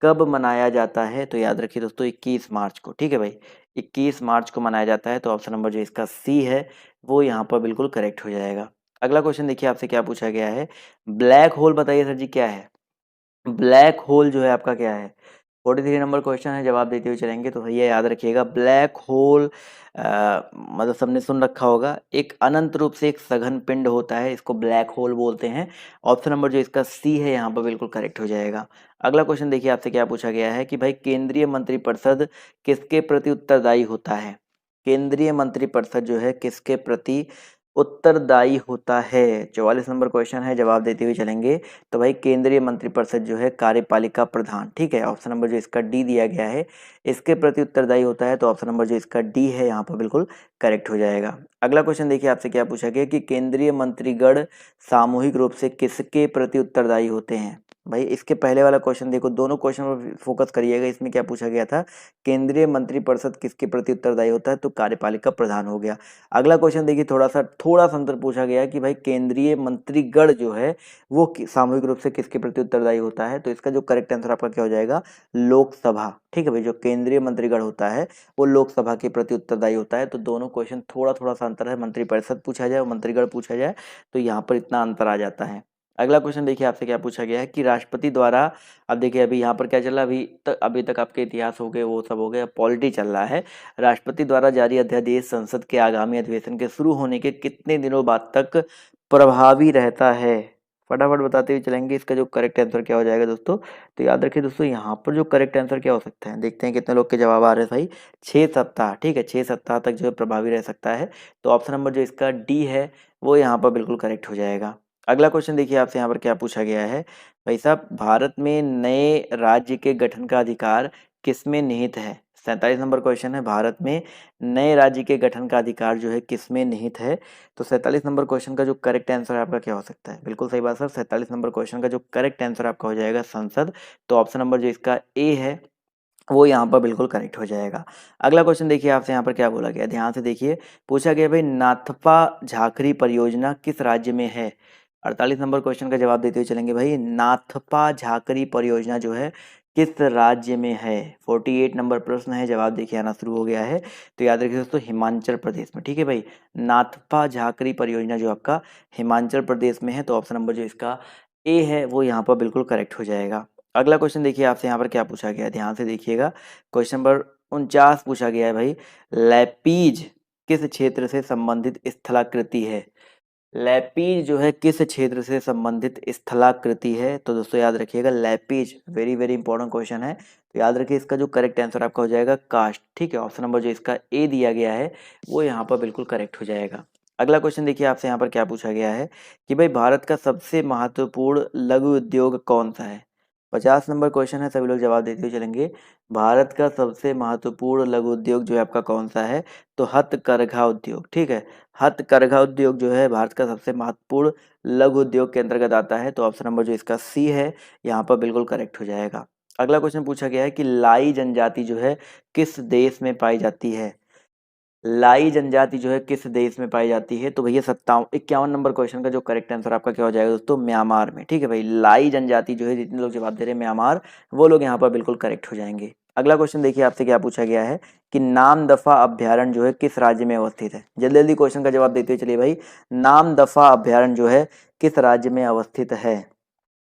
कब मनाया जाता है, तो याद रखिए दोस्तों 21 मार्च को, ठीक है भाई, 21 मार्च को मनाया जाता है। तो ऑप्शन नंबर जो इसका सी है वो यहाँ पर बिल्कुल करेक्ट हो जाएगा। अगला क्वेश्चन देखिए आपसे क्या पूछा गया है, ब्लैक होल बताइए सर जी क्या है। ब्लैक होल जो है आपका क्या है। 43 नंबर क्वेश्चन है, जवाब देते हुए चलेंगे। तो भैया याद रखिएगा ब्लैक होल मतलब सबने सुन रखा होगा, एक अनंत रूप से एक सघन पिंड होता है, इसको ब्लैक होल बोलते हैं। ऑप्शन नंबर जो इसका सी है यहाँ पर बिल्कुल करेक्ट हो जाएगा। अगला क्वेश्चन देखिए आपसे क्या पूछा गया है कि भाई केंद्रीय मंत्रिपरिषद किसके प्रति उत्तरदायी होता है। केंद्रीय मंत्रिपरिषद जो है किसके प्रति उत्तरदायी होता है। 44 नंबर क्वेश्चन है, जवाब देते हुए चलेंगे। तो भाई केंद्रीय मंत्रिपरिषद जो है कार्यपालिका प्रधान, ठीक है, ऑप्शन नंबर जो इसका डी दिया गया है इसके प्रति उत्तरदायी होता है। तो ऑप्शन नंबर जो इसका डी है यहाँ पर बिल्कुल करेक्ट हो जाएगा। अगला क्वेश्चन देखिए आपसे क्या पूछा गया कि केंद्रीय मंत्रीगण सामूहिक रूप से किसके प्रति उत्तरदायी होते हैं। भाई इसके पहले वाला क्वेश्चन देखो, दोनों क्वेश्चन पर फोकस करिएगा। इसमें क्या पूछा गया था, केंद्रीय मंत्रिपरिषद किसके प्रति उत्तरदायी होता है, तो कार्यपालिका प्रधान हो गया। अगला क्वेश्चन देखिए थोड़ा सा अंतर पूछा गया कि भाई केंद्रीय मंत्रीगण जो है वो सामूहिक रूप से किसके प्रति उत्तरदायी होता है। तो इसका जो करेक्ट आंसर आपका क्या हो जाएगा, लोकसभा, ठीक है भाई, जो केंद्रीय मंत्रीगण होता है वो लोकसभा के प्रति उत्तरदायी होता है। तो दोनों क्वेश्चन थोड़ा थोड़ा सा अंतर है, मंत्रिपरिषद पूछा जाए और मंत्रीगण पूछा जाए तो यहाँ पर इतना अंतर आ जाता है। अगला क्वेश्चन देखिए आपसे क्या पूछा गया है कि राष्ट्रपति द्वारा, अब देखिए अभी यहाँ पर क्या चल रहा है, अभी तक आपके इतिहास हो गए वो सब हो गया, पॉलिटी चल रहा है। राष्ट्रपति द्वारा जारी अध्यादेश संसद के आगामी अधिवेशन के शुरू होने के कितने दिनों बाद तक प्रभावी रहता है। फटाफट बताते हुए चलेंगे इसका जो करेक्ट आंसर क्या हो जाएगा दोस्तों। तो याद रखिए दोस्तों यहाँ पर जो करेक्ट आंसर क्या हो सकता है, देखते हैं कितने लोग के जवाब आ रहे हैं भाई। 6 सप्ताह, ठीक है, 6 सप्ताह तक जो है प्रभावी रह सकता है। तो ऑप्शन नंबर जो इसका डी है वो यहाँ पर बिल्कुल करेक्ट हो जाएगा। अगला क्वेश्चन देखिए आपसे यहाँ पर क्या पूछा गया है, भाई साहब भारत में नए राज्य के गठन का अधिकार किसमें निहित है। 47 नंबर क्वेश्चन है, भारत में नए राज्य के गठन का अधिकार जो है किसमें निहित है? तो 47 नंबर क्वेश्चन का जो करेक्ट आंसर आपका क्या हो सकता है? बिल्कुल सही बात सर, 47 नंबर क्वेश्चन का जो करेक्ट आंसर आपका हो जाएगा संसद। तो ऑप्शन नंबर जो इसका ए है वो यहाँ पर बिल्कुल करेक्ट हो जाएगा। अगला क्वेश्चन देखिए आपसे यहाँ पर क्या बोला गया, ध्यान से देखिए। पूछा गया भाई नाथपा झाकरी परियोजना किस राज्य में है? 48 नंबर क्वेश्चन का जवाब देते हुए चलेंगे भाई, नाथपा झाकरी परियोजना जो है किस राज्य में है? 48 नंबर प्रश्न है, जवाब देखिए आना शुरू हो गया है। तो याद रखिए दोस्तों, हिमाचल प्रदेश में। ठीक है भाई, नाथपा झाकरी परियोजना जो आपका हिमाचल प्रदेश में है। तो ऑप्शन नंबर जो इसका ए है वो यहाँ पर बिल्कुल करेक्ट हो जाएगा। अगला क्वेश्चन देखिए आपसे यहाँ पर क्या पूछा गया है, ध्यान से देखिएगा। क्वेश्चन नंबर 49 पूछा गया है भाई, लैपीज किस क्षेत्र से संबंधित स्थलाकृति है? लैपीज जो है किस क्षेत्र से संबंधित स्थलाकृति है? तो दोस्तों याद रखिएगा, lapies very very important question है। तो याद रखिए इसका जो करेक्ट आंसर आपका हो जाएगा कास्ट। ठीक है, ऑप्शन नंबर जो इसका ए दिया गया है वो यहाँ पर बिल्कुल करेक्ट हो जाएगा। अगला क्वेश्चन देखिए आपसे यहाँ पर क्या पूछा गया है कि भाई भारत का सबसे महत्वपूर्ण लघु उद्योग कौन सा है? 50 नंबर क्वेश्चन है, सभी लोग जवाब देते हुए चलेंगे। भारत का सबसे महत्वपूर्ण लघु उद्योग जो है आपका कौन सा है? तो हथकरघा उद्योग। ठीक है, हथकरघा उद्योग जो है भारत का सबसे महत्वपूर्ण लघु उद्योग के अंतर्गत आता है। तो ऑप्शन नंबर जो इसका सी है यहाँ पर बिल्कुल करेक्ट हो जाएगा। अगला क्वेश्चन पूछा गया है कि लाई जनजाति जो है किस देश में पाई जाती है? लाई जनजाति जो है किस देश में पाई जाती है? तो भैया 51 नंबर क्वेश्चन का जो करेक्ट आंसर आपका क्या हो जाएगा दोस्तों? म्यांमार में। ठीक है भाई, लाई जनजाति जो है, जितने लोग जवाब दे रहे हैं म्यांमार, वो लोग यहाँ पर बिल्कुल करेक्ट हो जाएंगे। अगला क्वेश्चन देखिए आपसे क्या पूछा गया है कि नामदफा अभ्यारण्य जो है किस राज्य में अवस्थित है? जल्दी जल्दी क्वेश्चन का जवाब देते हुए चलिए भाई, नामदफा अभ्यारण्य जो है किस राज्य में अवस्थित है?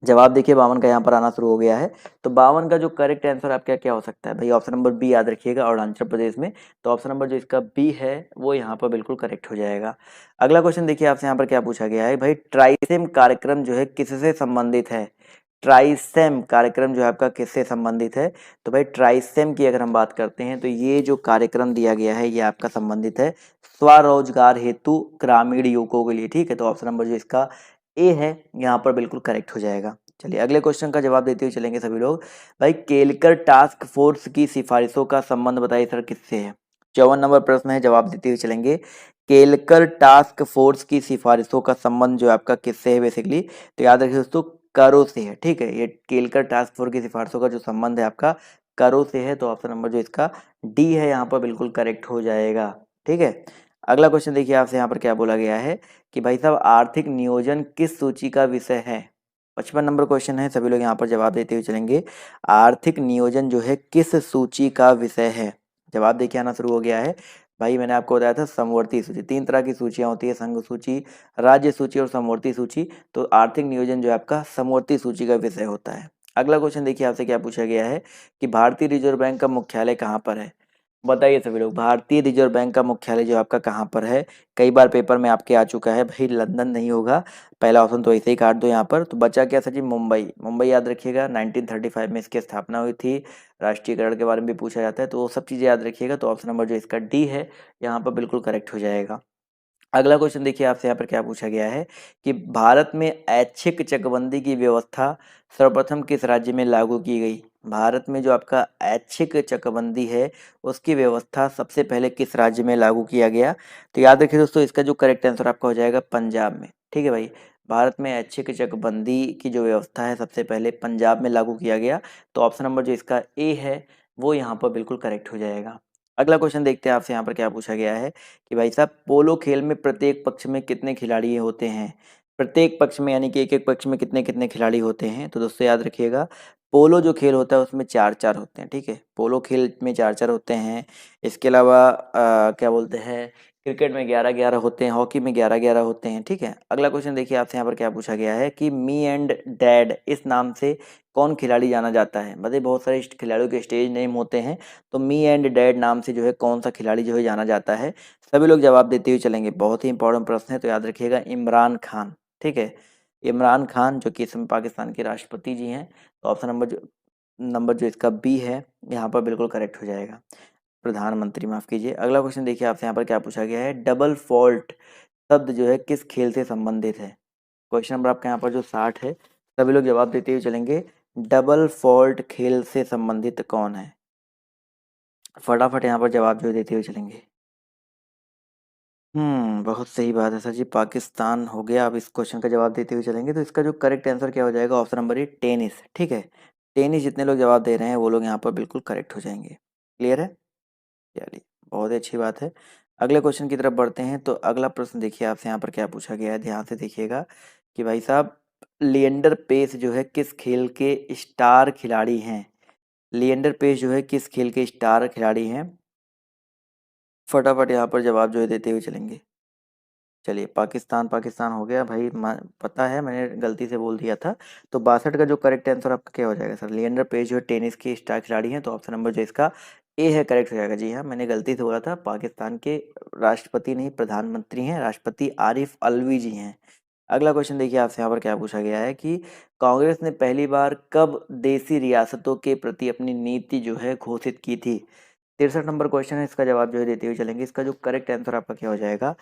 जवाब देखिए 52 का यहाँ पर आना शुरू हो गया है। तो 52 का जो करेक्ट आंसर आपका क्या हो सकता है भाई? ऑप्शन नंबर बी याद रखिएगा, अरुणाचल प्रदेश में। तो ऑप्शन नंबर जो इसका बी है वो यहाँ पर बिल्कुल करेक्ट हो जाएगा। अगला क्वेश्चन देखिए आपसे यहाँ पर क्या पूछा गया है भाई, ट्राइसेम कार्यक्रम जो है किससे संबंधित है? ट्राइसेम कार्यक्रम जो है आपका किससे संबंधित है? तो भाई ट्राइसेम की अगर हम बात करते हैं तो ये जो कार्यक्रम दिया गया है ये आपका संबंधित है स्वरोजगार हेतु ग्रामीण युवकों के लिए। ठीक है, तो ऑप्शन नंबर जो इसका ए है यहाँ पर बिल्कुल करेक्ट हो जाएगा। चलिए अगले क्वेश्चन का जवाब देते हुए चलेंगे सभी लोग। भाई केलकर टास्क फोर्स की सिफारिशों का संबंध बताइए सर किससे है? 54 नंबर प्रश्न है, जवाब देते हुए चलेंगे। केलकर टास्क फोर्स की सिफारिशों का संबंध जो आपका किससे है बेसिकली? तो याद रखिए दोस्तों, करों से है। ठीक है, ये केलकर टास्क फोर्स की सिफारिशों का जो संबंध है आपका करों से है। तो ऑप्शन नंबर जो इसका डी है यहाँ पर बिल्कुल करेक्ट हो जाएगा। ठीक है, अगला क्वेश्चन देखिए आपसे यहाँ पर क्या बोला गया है कि भाई साहब आर्थिक नियोजन किस सूची का विषय है? 55 नंबर क्वेश्चन है, सभी लोग यहाँ पर जवाब देते हुए चलेंगे। आर्थिक नियोजन जो है किस सूची का विषय है? जवाब देखिए आना शुरू हो गया है। भाई मैंने आपको बताया था समवर्ती सूची, 3 तरह की सूचियां होती है, संघ सूची, राज्य सूची और समवर्ती सूची। तो आर्थिक नियोजन जो है आपका समवर्ती सूची का विषय होता है। अगला क्वेश्चन देखिए आपसे क्या पूछा गया है कि भारतीय रिजर्व बैंक का मुख्यालय कहाँ पर है? बताइए सभी लोग, भारतीय रिजर्व बैंक का मुख्यालय जो आपका कहाँ पर है? कई बार पेपर में आपके आ चुका है भाई, लंदन नहीं होगा, पहला ऑप्शन तो ऐसे ही काट दो यहाँ पर। तो बचा क्या सचिन? मुंबई। मुंबई याद रखिएगा, 1935 में इसकी स्थापना हुई थी। राष्ट्रीयकरण के बारे में भी पूछा जाता है, तो वो सब चीज़ें याद रखिएगा। तो ऑप्शन नंबर जो इसका डी है यहाँ पर बिल्कुल करेक्ट हो जाएगा। अगला क्वेश्चन देखिए आपसे यहाँ पर क्या पूछा गया है कि भारत में ऐच्छिक चकबंदी की व्यवस्था सर्वप्रथम किस राज्य में लागू की गई? भारत में जो आपका ऐच्छिक चकबंदी है उसकी व्यवस्था सबसे पहले किस राज्य में लागू किया गया? तो याद रखिए दोस्तों, इसका जो करेक्ट आंसर आपका हो जाएगा पंजाब में। ठीक है भाई, भारत में ऐच्छिक चकबंदी की जो व्यवस्था है सबसे पहले पंजाब में लागू किया गया। तो ऑप्शन नंबर जो इसका ए है वो यहाँ पर बिल्कुल करेक्ट हो जाएगा। अगला क्वेश्चन देखते हैं आपसे यहाँ पर क्या पूछा गया है कि भाई साहब पोलो खेल में प्रत्येक पक्ष में कितने खिलाड़ी होते हैं? प्रत्येक पक्ष में यानी कि एक एक पक्ष में कितने कितने खिलाड़ी होते हैं? तो दोस्तों याद रखिएगा, पोलो जो खेल होता है उसमें चार चार होते हैं। ठीक है, पोलो खेल में चार चार होते हैं। इसके अलावा क्या बोलते हैं, क्रिकेट में 11-11 होते हैं, हॉकी में 11-11 होते हैं। ठीक है, अगला क्वेश्चन देखिए आपसे यहाँ पर क्या पूछा गया है कि मी एंड डैड इस नाम से कौन खिलाड़ी जाना जाता है? मतलब बहुत सारे खिलाड़ियों के स्टेज नेम होते हैं, तो मी एंड डैड नाम से जो है कौन सा खिलाड़ी जो है जाना जाता है? सभी लोग जवाब देते हुए चलेंगे, बहुत ही इंपॉर्टेंट प्रश्न है। तो याद रखिएगा इमरान खान। ठीक है, इमरान खान जो कि इस समय पाकिस्तान के राष्ट्रपति जी हैं। तो ऑप्शन नंबर जो इसका बी है यहाँ पर बिल्कुल करेक्ट हो जाएगा, प्रधानमंत्री, माफ कीजिए। अगला क्वेश्चन देखिए आपसे यहाँ पर क्या पूछा गया है, डबल फॉल्ट शब्द जो है किस खेल से संबंधित है? क्वेश्चन नंबर आपका यहाँ पर जो 60 है, सभी लोग जवाब देते हुए चलेंगे। डबल फॉल्ट खेल से संबंधित कौन है? फटाफट यहाँ पर जवाब जो है देते हुए चलेंगे। बहुत सही बात है सर जी, पाकिस्तान हो गया। अब इस क्वेश्चन का जवाब देते हुए चलेंगे, तो इसका जो करेक्ट आंसर क्या हो जाएगा, ऑप्शन नंबर ए टेनिस। ठीक है, टेनिस जितने लोग जवाब दे रहे हैं वो लोग यहाँ पर बिल्कुल करेक्ट हो जाएंगे। क्लियर है? चलिए, बहुत ही अच्छी बात है। अगले क्वेश्चन की तरफ बढ़ते हैं। तो अगला प्रश्न देखिए आपसे यहाँ पर क्या पूछा गया है, ध्यान से देखिएगा कि भाई साहब, लिएंडर पेस जो है किस खेल के स्टार खिलाड़ी हैं? लिएंडर पेस जो है किस खेल के स्टार खिलाड़ी हैं? फटाफट यहाँ पर जवाब जो है देते हुए चलेंगे। चलिए, पाकिस्तान पाकिस्तान हो गया भाई, पता है मैंने गलती से बोल दिया था। तो 62 का जो करेक्ट आंसर आपका क्या हो जाएगा सर? लिएंडर पेस जो है टेनिस के स्टार खिलाड़ी हैं, तो ऑप्शन नंबर जो इसका ए है, करेक्ट हो जाएगा। जी हाँ, मैंने गलती से बोला था। पाकिस्तान के राष्ट्रपति नहीं, प्रधानमंत्री हैं, राष्ट्रपति आरिफ अलवी जी हैं। अगला क्वेश्चन देखिए आपसे यहाँ पर क्या पूछा गया है कि कांग्रेस ने पहली बार कब देसी रियासतों के प्रति अपनी नीति जो है घोषित की थी? 63 नंबर क्वेश्चन है, इसका जवाब जो है देते हुए चलेंगे। इसका जो करेक्ट आंसर आपका क्या हो जाएगा?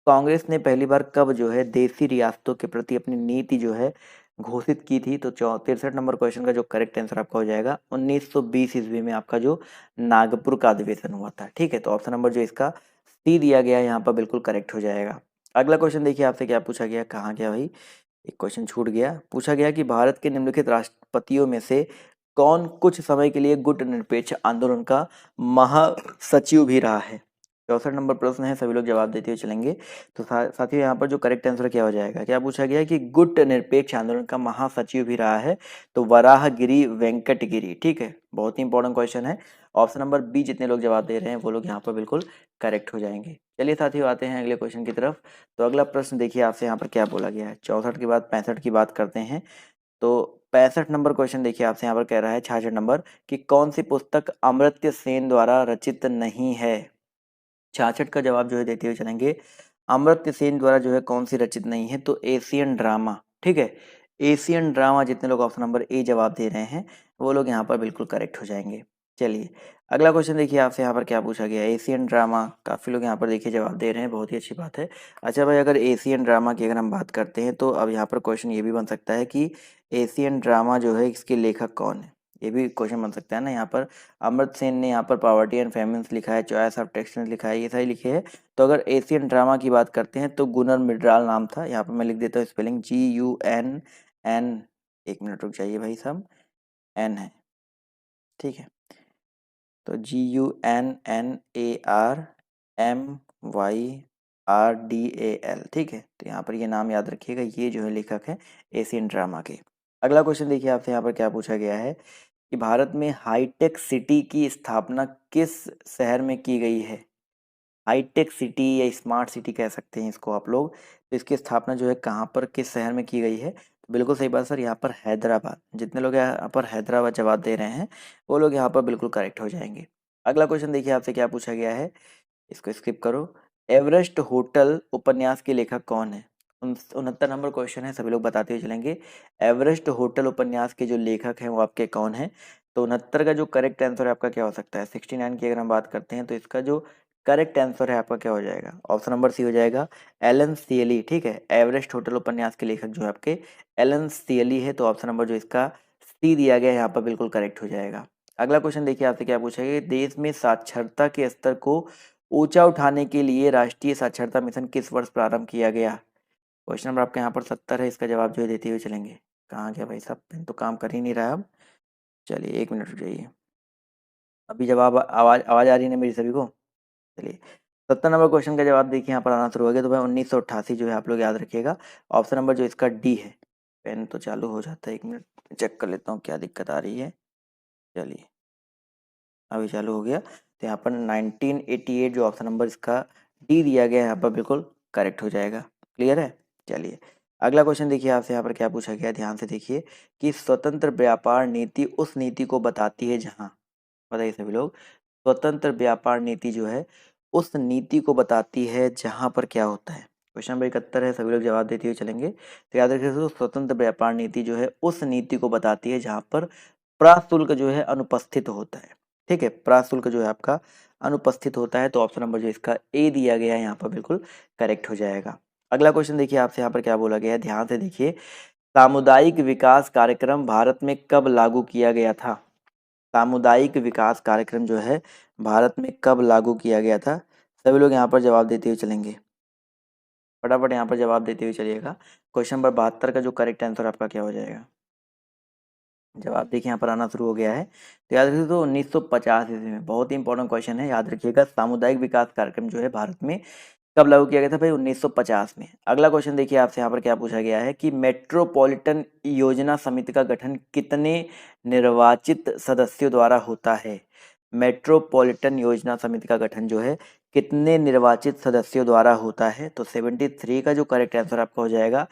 कांग्रेस ने पहली बार कब जो है देसी रियासतों के प्रति अपनी नीति जो है घोषित की थी? तो 63 नंबर क्वेश्चन का जो करेक्ट आंसर आपका हो जाएगा, 1920 ईस्वी में आपका जो नागपुर का अधिवेशन हुआ था। ठीक है, तो ऑप्शन नंबर जो इसका सी दिया गया है यहाँ पर बिल्कुल करेक्ट हो जाएगा। अगला क्वेश्चन देखिए आपसे क्या पूछा गया, कहाँ गया भाई, एक क्वेश्चन छूट गया। पूछा गया कि भारत के निम्नलिखित राष्ट्रपतियों में से कौन कुछ समय के लिए गुट निरपेक्ष आंदोलन का महासचिव भी रहा है? 64 नंबर प्रश्न है, सभी लोग जवाब देते हुए चलेंगे। तो साथियों, यहाँ पर जो करेक्ट आंसर क्या हो जाएगा, क्या पूछा गया है कि गुट निरपेक्ष आंदोलन का महासचिव भी रहा है? तो वराहगिरी वेंकटगिरी। ठीक है, बहुत ही इंपॉर्टेंट क्वेश्चन है। ऑप्शन नंबर बी जितने लोग जवाब दे रहे हैं वो लोग यहाँ पर बिल्कुल करेक्ट हो जाएंगे। चलिए साथियों, आते हैं अगले क्वेश्चन की तरफ। तो अगला प्रश्न देखिए आपसे यहाँ पर क्या बोला गया है। 64 के बाद 65 की बात करते हैं। तो 65 नंबर क्वेश्चन देखिए आपसे यहाँ पर कह रहा है, 66 नंबर, कि कौन सी पुस्तक अमर्त्य सेन द्वारा रचित नहीं है? 66 का जवाब जो है देते हुए चलेंगे। अमर्त्य सेन द्वारा जो है कौन सी रचित नहीं है? तो एशियन ड्रामा। ठीक है, एशियन ड्रामा जितने लोग ऑप्शन नंबर ए जवाब दे रहे हैं वो लोग यहाँ पर बिल्कुल करेक्ट हो जाएंगे। चलिए, अगला क्वेश्चन देखिए आपसे यहाँ पर क्या पूछा गया है। एशियन ड्रामा, काफ़ी लोग यहाँ पर देखिए जवाब दे रहे हैं, बहुत ही अच्छी बात है। अच्छा भाई, अगर एशियन ड्रामा की अगर हम बात करते हैं तो अब यहाँ पर क्वेश्चन ये भी बन सकता है कि एशियन ड्रामा जो है इसके लेखक कौन है? ये भी क्वेश्चन बन सकता है ना। यहाँ पर अमर्त्य सेन ने यहाँ पर पॉवर्टी एंड फेमिन्स लिखा है, चॉइस ऑफ टेक्स्ट लिखा है, ये सारी लिखे है। तो अगर एशियन ड्रामा की बात करते हैं तो गुनर मिड्राल नाम था। यहाँ पर मैं लिख देता हूँ स्पेलिंग, GUNN, एक मिनट रुक जाइए भाई साहब, एन है। ठीक है, तो GUNNARMYRDAL। ठीक है, तो यहाँ पर ये नाम याद रखिएगा, ये जो है लेखक है एशियन ड्रामा के। अगला क्वेश्चन देखिए आपसे यहाँ पर क्या पूछा गया है कि भारत में हाईटेक सिटी की स्थापना किस शहर में की गई है? हाईटेक सिटी या स्मार्ट सिटी कह सकते हैं इसको आप लोग। तो इसकी स्थापना जो है कहाँ पर, किस शहर में की गई है? तो बिल्कुल सही बात सर, यहाँ पर हैदराबाद। जितने लोग यहाँ पर हैदराबाद जवाब दे रहे हैं वो लोग यहाँ पर बिल्कुल करेक्ट हो जाएंगे। अगला क्वेश्चन देखिए आपसे क्या पूछा गया है, इसको स्किप करो। एवरेस्ट होटल उपन्यास के लेखक कौन है? 69 नंबर क्वेश्चन है, सभी लोग बताते हुए चलेंगे। एवरेस्ट होटल उपन्यास के जो लेखक हैं वो आपके कौन है? तो 69 का जो करेक्ट आंसर है आपका क्या हो सकता है? 69 की अगर हम बात करते हैं तो इसका जो करेक्ट आंसर है आपका क्या हो जाएगा? ऑप्शन नंबर सी हो जाएगा, एलन सियली। ठीक है, एवरेस्ट होटल उपन्यास के लेखक जो है आपके एलन सियली है। तो ऑप्शन नंबर जो इसका सी दिया गया है यहाँ पर बिल्कुल करेक्ट हो जाएगा। अगला क्वेश्चन देखिए आपसे क्या पूछा गया, देश में साक्षरता के स्तर को ऊंचा उठाने के लिए राष्ट्रीय साक्षरता मिशन किस वर्ष प्रारंभ किया गया? क्वेश्चन नंबर आपके यहाँ पर 70 है, इसका जवाब जो है देते हुए चलेंगे। कहाँ गया भाई साहब, पेन तो काम कर ही नहीं रहा अब। चलिए, एक मिनट रुक जाइए, अभी जवाब आवाज़ आवाज़ आ रही है ना मेरी सभी को? चलिए, 70 नंबर क्वेश्चन का जवाब देखिए यहाँ पर आना शुरू हो गया। तो भाई 1988 जो है आप लोग याद रखिएगा। ऑप्शन नंबर जो इसका डी है। पेन तो चालू हो जाता है, एक मिनट चेक कर लेता हूँ क्या दिक्कत आ रही है। चलिए, अभी चालू हो गया। तो यहाँ पर 1988 जो ऑप्शन नंबर इसका डी दिया गया है यहाँ पर बिल्कुल करेक्ट हो जाएगा। क्लियर है? चलिए, अगला क्वेश्चन देखिए आपसे यहाँ पर क्या पूछा गया है, ध्यान से देखिए कि स्वतंत्र व्यापार नीति उस नीति को बताती है जहाँ, बताइए सभी लोग, स्वतंत्र व्यापार नीति जो है उस नीति को बताती है जहाँ पर क्या होता है? क्वेश्चन नंबर 71 है, सभी लोग जवाब देते हुए चलेंगे। तो याद रखिए दोस्तों, स्वतंत्र व्यापार नीति जो है उस नीति को बताती है जहाँ पर प्राशुल्क जो है अनुपस्थित होता है। ठीक है, प्राशुल्क जो है आपका अनुपस्थित होता है। तो ऑप्शन नंबर जो इसका ए दिया गया है यहाँ पर बिल्कुल करेक्ट हो जाएगा। अगला क्वेश्चन देखिए आपसे यहाँ पर क्या बोला गया है, ध्यान से देखिए। सामुदायिक विकास कार्यक्रम भारत में कब लागू किया गया था? सामुदायिक विकास कार्यक्रम जो है भारत में कब लागू किया गया था? सभी लोग यहाँ पर जवाब देते हुए चलेंगे, फटाफट यहाँ पर जवाब देते हुए चलिएगा। क्वेश्चन नंबर 72 का जो करेक्ट आंसर आपका क्या हो जाएगा? जवाब देखिए यहाँ पर आना शुरू हो गया है। तो याद रखिए, तो 1950 ईस्वी में, बहुत ही इंपॉर्टेंट क्वेश्चन है, याद रखिएगा। सामुदायिक विकास कार्यक्रम जो है भारत में कब लागू किया गया था भाई? 1950 में। अगला क्वेश्चन देखिए आपसे यहाँ पर क्या पूछा गया है कि मेट्रोपॉलिटन योजना समिति का गठन कितने निर्वाचित सदस्यों द्वारा होता है? मेट्रोपॉलिटन योजना समिति का गठन जो है कितने निर्वाचित सदस्यों द्वारा होता है? तो 73 का जो करेक्ट आंसर आपका हो जाएगा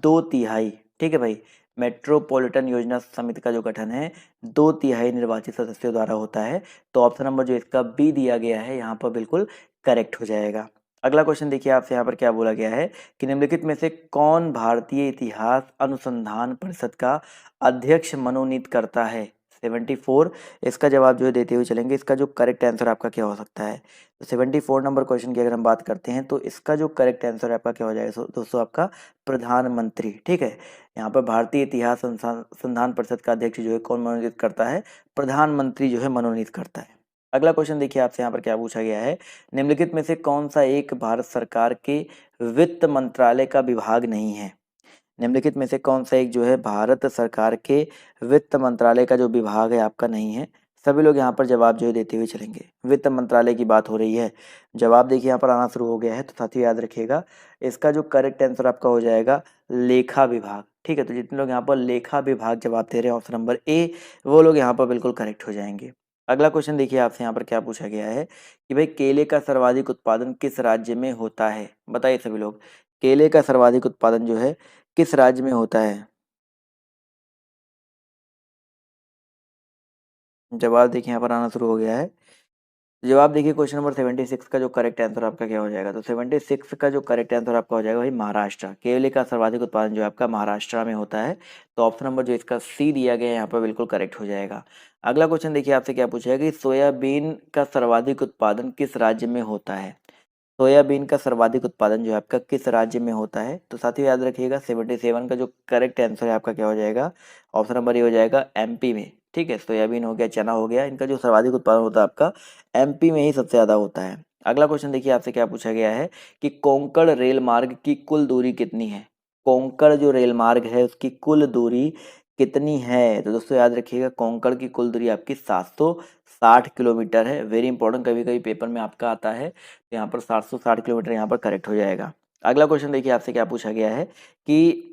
2/3। ठीक है भाई, मेट्रोपॉलिटन योजना समिति का जो गठन है 2/3 निर्वाचित सदस्यों द्वारा होता है। तो ऑप्शन नंबर जो इसका बी दिया गया है यहाँ पर बिल्कुल करेक्ट हो जाएगा। अगला क्वेश्चन देखिए आपसे यहाँ पर क्या बोला गया है कि निम्नलिखित में से कौन भारतीय इतिहास अनुसंधान परिषद का अध्यक्ष मनोनीत करता है? 74। इसका जवाब जो है देते हुए चलेंगे। इसका जो करेक्ट आंसर आपका क्या हो सकता है? तो 74 नंबर क्वेश्चन की अगर हम बात करते हैं तो इसका जो करेक्ट आंसर आपका क्या हो जाएगा दोस्तों? आपका प्रधानमंत्री। ठीक है, यहाँ पर भारतीय इतिहास अनुसंधान परिषद का अध्यक्ष जो है कौन मनोनीत करता है? प्रधानमंत्री जो है मनोनीत करता है। अगला क्वेश्चन देखिए आपसे यहाँ पर क्या पूछा गया है, निम्नलिखित में से कौन सा एक भारत सरकार के वित्त मंत्रालय का विभाग नहीं है? निम्नलिखित में से कौन सा एक जो है भारत सरकार के वित्त मंत्रालय का जो विभाग है आपका नहीं है? सभी लोग यहाँ पर जवाब जो है देते हुए चलेंगे। वित्त मंत्रालय की बात हो रही है, जवाब देखिए यहाँ पर आना शुरू हो गया है। तो साथियों याद रखिएगा, इसका जो करेक्ट आंसर आपका हो जाएगा लेखा विभाग। ठीक है, तो जितने लोग यहाँ पर लेखा विभाग जवाब दे रहे हैं ऑप्शन नंबर ए, वो लोग यहाँ पर बिल्कुल करेक्ट हो जाएंगे। अगला क्वेश्चन देखिए आपसे यहाँ पर क्या पूछा गया है कि भाई केले का सर्वाधिक उत्पादन किस राज्य में होता है? बताइए सभी लोग, केले का सर्वाधिक उत्पादन जो है किस राज्य में होता है? जवाब देखिए यहाँ पर आना शुरू हो गया है। जवाब देखिए क्वेश्चन नंबर 76 का जो करेक्ट आंसर आपका क्या हो जाएगा? तो 76 का जो करेक्ट आंसर आपका हो जाएगा भाई महाराष्ट्र। केले का सर्वाधिक उत्पादन जो है आपका महाराष्ट्र में होता है। तो ऑप्शन नंबर जो इसका सी दिया गया है यहाँ पर बिल्कुल करेक्ट हो जाएगा। अगला क्वेश्चन देखिए आपसे क्या पूछा है कि सोयाबीन का सर्वाधिक उत्पादन किस राज्य में होता है? सोयाबीन का सर्वाधिक उत्पादन जो है आपका किस राज्य में होता है? तो साथियों याद रखिएगा 77 का जो करेक्ट आंसर है आपका क्या हो जाएगा? ऑप्शन नंबर ए हो जाएगा एमपी में। ठीक है, सोयाबीन हो गया, चना हो गया, इनका जो सर्वाधिक उत्पादन होता है आपका एमपी में ही सबसे ज्यादा होता है। अगला क्वेश्चन देखिए आपसे क्या पूछा गया है कि कोंकण रेल मार्ग की कुल दूरी कितनी है? कोंकण जो रेल मार्ग है उसकी कुल दूरी कितनी है? तो दोस्तों याद रखिएगा, कोंकण की कुल दूरी आपकी 760 किलोमीटर है। वेरी इंपॉर्टेंट, कभी कभी पेपर में आपका आता है, तो यहाँ पर 760 किलोमीटर यहाँ पर करेक्ट हो जाएगा। अगला क्वेश्चन देखिए आपसे क्या पूछा गया है कि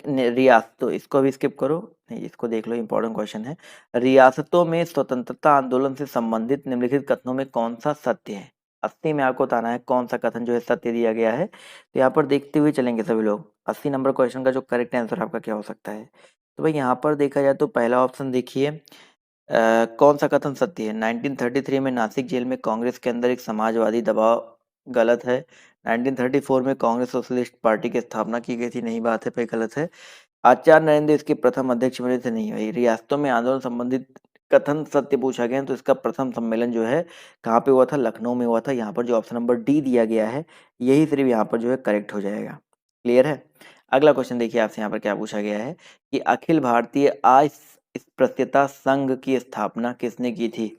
रियासतों, इसको भी स्किप करो, नहीं इसको देख लो, इंपॉर्टेंट क्वेश्चन है। रियासतों में स्वतंत्रता आंदोलन से संबंधित निम्नलिखित कथनों में कौन सा सत्य है? 80 में आपको बताना है कौन सा कथन जो है सत्य दिया गया है। तो यहाँ पर देखते हुए चलेंगे सभी लोग। 80 नंबर क्वेश्चन का जो करेक्ट आंसर आपका क्या हो सकता है? तो भाई यहाँ पर देखा जाए तो पहला ऑप्शन देखिए, कौन सा कथन सत्य है? 1933 में नासिक जेल में कांग्रेस के अंदर एक समाजवादी दबाव, गलत है। 1934 में कांग्रेस सोशलिस्ट पार्टी की स्थापना की गई थी, नहीं बात है पे, गलत है। आचार्य नरेंद्र इसके प्रथम अध्यक्ष बने थे, नहीं भाई। रियासतों में आंदोलन संबंधित कथन सत्य पूछा गया है, तो इसका प्रथम सम्मेलन जो है कहाँ पे हुआ था? लखनऊ में हुआ था। यहाँ पर जो ऑप्शन नंबर डी दिया गया है यही सिर्फ यहाँ पर जो है करेक्ट हो जाएगा। क्लियर है? अगला क्वेश्चन देखिए आपसे यहाँ पर क्या पूछा गया है कि अखिल भारतीय अस्पृश्यता संघ की स्थापना किसने की थी?